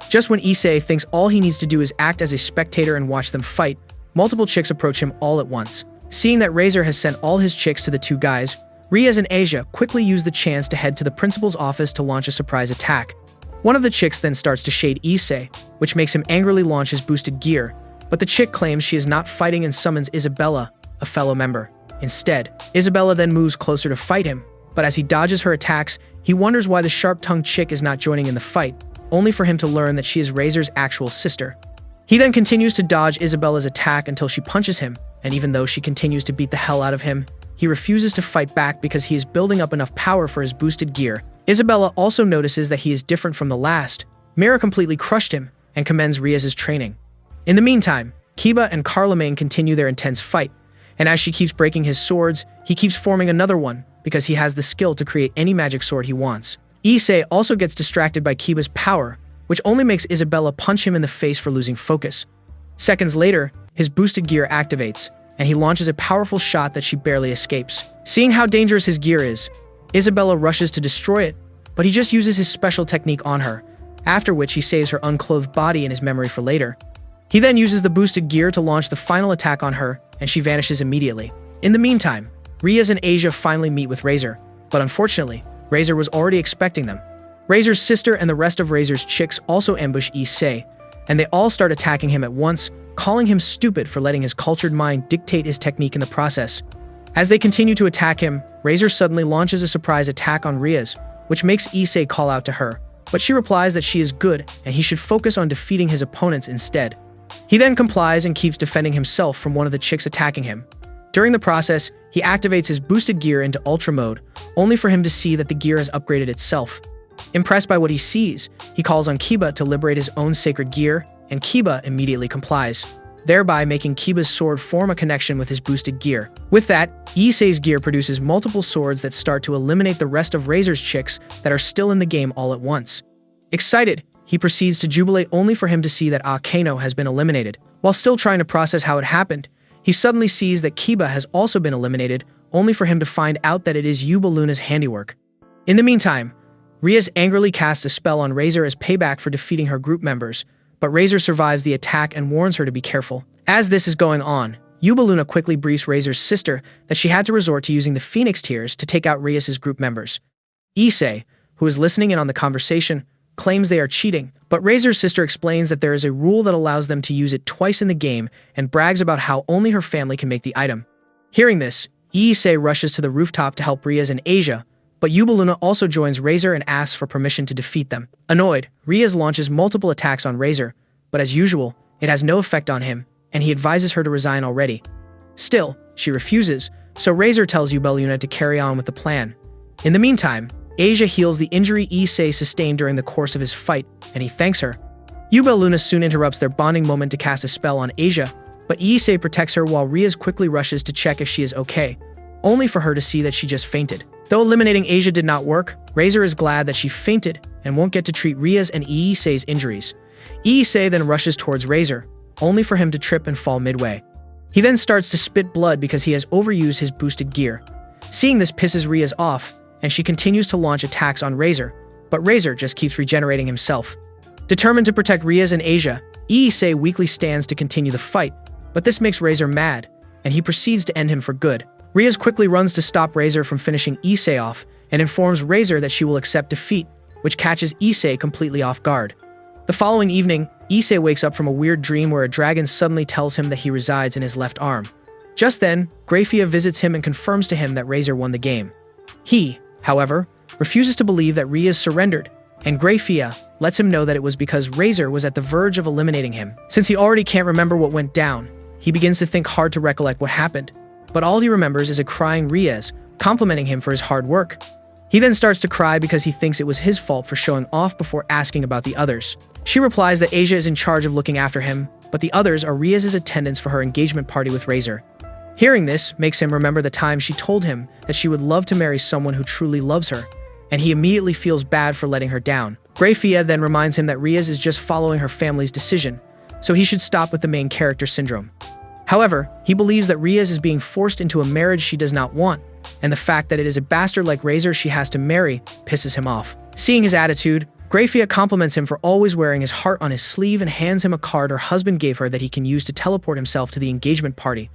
Just when Issei thinks all he needs to do is act as a spectator and watch them fight, multiple chicks approach him all at once. Seeing that Razor has sent all his chicks to the two guys, Rias and Asia quickly use the chance to head to the principal's office to launch a surprise attack. One of the chicks then starts to shade Issei, which makes him angrily launch his boosted gear, but the chick claims she is not fighting and summons Isabella, a fellow member. Instead, Isabella then moves closer to fight him, but as he dodges her attacks, he wonders why the sharp-tongued chick is not joining in the fight, only for him to learn that she is Razor's actual sister. He then continues to dodge Isabella's attack until she punches him, and even though she continues to beat the hell out of him, he refuses to fight back because he is building up enough power for his boosted gear. Isabella also notices that he is different from the last. Mira completely crushed him and commends Rias' training. In the meantime, Kiba and Carlemagne continue their intense fight, And as she keeps breaking his swords, he keeps forming another one because he has the skill to create any magic sword he wants. Issei also gets distracted by Kiba's power, which only makes Isabella punch him in the face for losing focus. Seconds later, his boosted gear activates, and he launches a powerful shot that she barely escapes. Seeing how dangerous his gear is, Isabella rushes to destroy it, but he just uses his special technique on her, after which he saves her unclothed body in his memory for later. He then uses the boosted gear to launch the final attack on her, and she vanishes immediately. In the meantime, Rias and Asia finally meet with Razor, but unfortunately, Razor was already expecting them. Razor's sister and the rest of Razor's chicks also ambush Issei, and they all start attacking him at once, calling him stupid for letting his cultured mind dictate his technique in the process. As they continue to attack him, Razor suddenly launches a surprise attack on Rias, which makes Issei call out to her, but she replies that she is good and he should focus on defeating his opponents instead. He then complies and keeps defending himself from one of the chicks attacking him. During the process, he activates his boosted gear into Ultra Mode, only for him to see that the gear has upgraded itself. Impressed by what he sees, he calls on Kiba to liberate his own sacred gear, and Kiba immediately complies, thereby making Kiba's sword form a connection with his boosted gear. With that, Issei's gear produces multiple swords that start to eliminate the rest of Razor's chicks that are still in the game all at once. Excited, he proceeds to jubilate only for him to see that Akeno has been eliminated. While still trying to process how it happened, he suddenly sees that Kiba has also been eliminated, only for him to find out that it is Yuba Luna's handiwork. In the meantime, Rias angrily casts a spell on Razor as payback for defeating her group members, but Razor survives the attack and warns her to be careful. As this is going on, Yuba Luna quickly briefs Razor's sister that she had to resort to using the Phoenix Tears to take out Rias's group members. Issei, who is listening in on the conversation, claims they are cheating, but Razor's sister explains that there is a rule that allows them to use it twice in the game and brags about how only her family can make the item. Hearing this, Issei rushes to the rooftop to help Rias and Asia, but Yuba Luna also joins Razor and asks for permission to defeat them. Annoyed, Rias launches multiple attacks on Razor, but as usual, it has no effect on him, and he advises her to resign already. Still, she refuses, so Razor tells Yuba Luna to carry on with the plan. In the meantime, Asia heals the injury Issei sustained during the course of his fight, and he thanks her. Yuba Luna soon interrupts their bonding moment to cast a spell on Asia, but Issei protects her while Rias quickly rushes to check if she is okay, only for her to see that she just fainted. Though eliminating Asia did not work, Razor is glad that she fainted and won't get to treat Rias and Issei's injuries. Issei then rushes towards Razor, only for him to trip and fall midway. He then starts to spit blood because he has overused his boosted gear. Seeing this pisses Rias off, and she continues to launch attacks on Razor, but Razor just keeps regenerating himself. Determined to protect Rias and Asia, Issei weakly stands to continue the fight, but this makes Razor mad, and he proceeds to end him for good. Rias quickly runs to stop Razor from finishing Issei off, and informs Razor that she will accept defeat, which catches Issei completely off guard. The following evening, Issei wakes up from a weird dream where a dragon suddenly tells him that he resides in his left arm. Just then, Grafia visits him and confirms to him that Razor won the game. He, however, refuses to believe that Rias surrendered, and Grafia lets him know that it was because Razor was at the verge of eliminating him. Since he already can't remember what went down, he begins to think hard to recollect what happened, but all he remembers is a crying Rias, complimenting him for his hard work. He then starts to cry because he thinks it was his fault for showing off before asking about the others. She replies that Asia is in charge of looking after him, but the others are Rias's attendants for her engagement party with Razor. Hearing this makes him remember the time she told him that she would love to marry someone who truly loves her, and he immediately feels bad for letting her down. Grafia then reminds him that Rias is just following her family's decision, so he should stop with the main character syndrome. However, he believes that Rias is being forced into a marriage she does not want, and the fact that it is a bastard like Razor she has to marry pisses him off. Seeing his attitude, Grafia compliments him for always wearing his heart on his sleeve and hands him a card her husband gave her that he can use to teleport himself to the engagement party.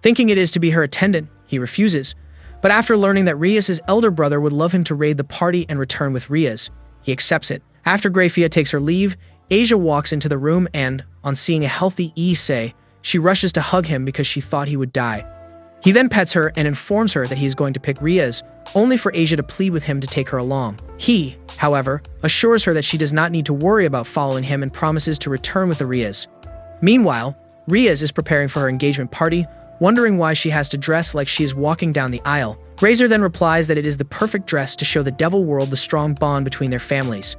Thinking it is to be her attendant, he refuses, but after learning that Rias's elder brother would love him to raid the party and return with Rias, he accepts it. After Grafia takes her leave, Asia walks into the room and, on seeing a healthy Issei, she rushes to hug him because she thought he would die. He then pets her and informs her that he is going to pick Rias, only for Asia to plead with him to take her along. He, however, assures her that she does not need to worry about following him and promises to return with the Rias. Meanwhile, Rias is preparing for her engagement party, wondering why she has to dress like she is walking down the aisle. Razor then replies that it is the perfect dress to show the devil world the strong bond between their families.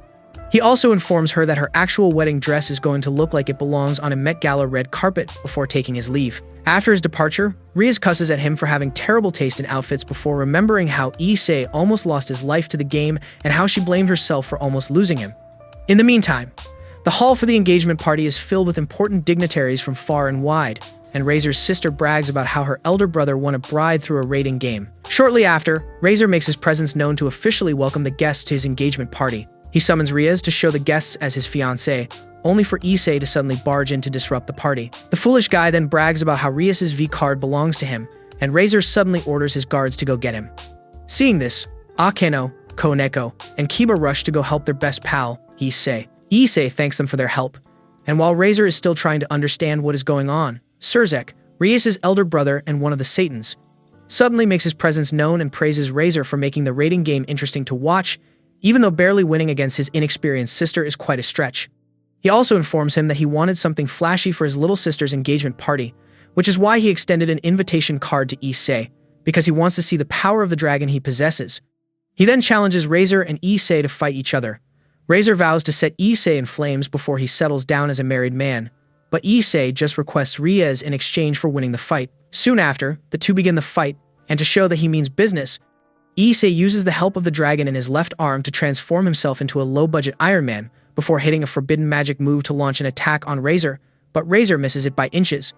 He also informs her that her actual wedding dress is going to look like it belongs on a Met Gala red carpet before taking his leave. After his departure, Riaz cusses at him for having terrible taste in outfits before remembering how Issei almost lost his life to the game and how she blamed herself for almost losing him. In the meantime, the hall for the engagement party is filled with important dignitaries from far and wide, and Razor's sister brags about how her elder brother won a bride through a rating game. Shortly after, Razor makes his presence known to officially welcome the guests to his engagement party. He summons Riaz to show the guests as his fiancée, only for Issei to suddenly barge in to disrupt the party. The foolish guy then brags about how Riaz's V card belongs to him, and Razor suddenly orders his guards to go get him. Seeing this, Akeno, Koneko, and Kiba rush to go help their best pal, Issei. Issei thanks them for their help, and while Razor is still trying to understand what is going on, Surzek, Riaz's elder brother and one of the Satans, suddenly makes his presence known and praises Razor for making the rating game interesting to watch, even though barely winning against his inexperienced sister is quite a stretch. He also informs him that he wanted something flashy for his little sister's engagement party, which is why he extended an invitation card to Issei, because he wants to see the power of the dragon he possesses. He then challenges Razor and Issei to fight each other. Razor vows to set Issei in flames before he settles down as a married man, but Issei just requests Riaz in exchange for winning the fight. Soon after, the two begin the fight, and to show that he means business, Issei uses the help of the dragon in his left arm to transform himself into a low-budget Iron Man before hitting a forbidden magic move to launch an attack on Razor, but Razor misses it by inches.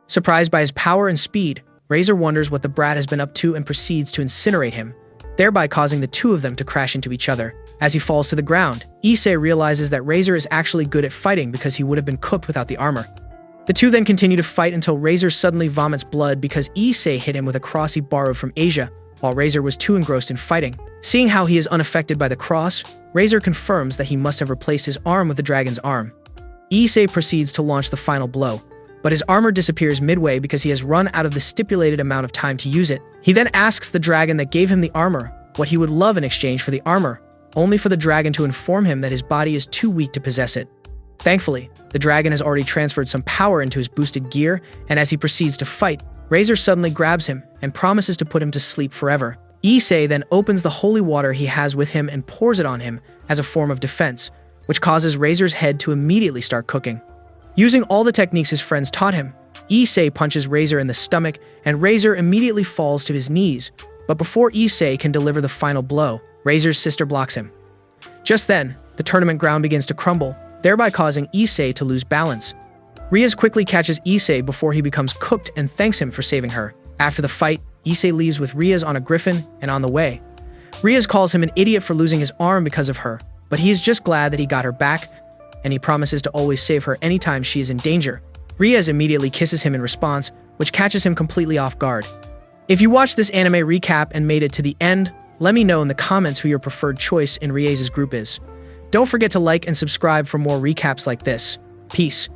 Surprised by his power and speed, Razor wonders what the brat has been up to and proceeds to incinerate him, thereby causing the two of them to crash into each other. As he falls to the ground, Issei realizes that Razor is actually good at fighting because he would have been cooked without the armor. The two then continue to fight until Razor suddenly vomits blood because Issei hit him with a cross he borrowed from Asia, while Razor was too engrossed in fighting. Seeing how he is unaffected by the cross, Razor confirms that he must have replaced his arm with the dragon's arm. Issei proceeds to launch the final blow, but his armor disappears midway because he has run out of the stipulated amount of time to use it. He then asks the dragon that gave him the armor what he would love in exchange for the armor, only for the dragon to inform him that his body is too weak to possess it. Thankfully, the dragon has already transferred some power into his boosted gear, and as he proceeds to fight, Razor suddenly grabs him and promises to put him to sleep forever. Issei then opens the holy water he has with him and pours it on him as a form of defense, which causes Razor's head to immediately start cooking. Using all the techniques his friends taught him, Issei punches Razor in the stomach and Razor immediately falls to his knees, but before Issei can deliver the final blow, Razor's sister blocks him. Just then, the tournament ground begins to crumble, thereby causing Issei to lose balance. Riaz quickly catches Issei before he becomes cooked and thanks him for saving her. After the fight, Issei leaves with Riaz on a griffin, and on the way, Riaz calls him an idiot for losing his arm because of her, but he is just glad that he got her back, and he promises to always save her anytime she is in danger. Riaz immediately kisses him in response, which catches him completely off guard. If you watched this anime recap and made it to the end, let me know in the comments who your preferred choice in Riaz's group is. Don't forget to like and subscribe for more recaps like this. Peace.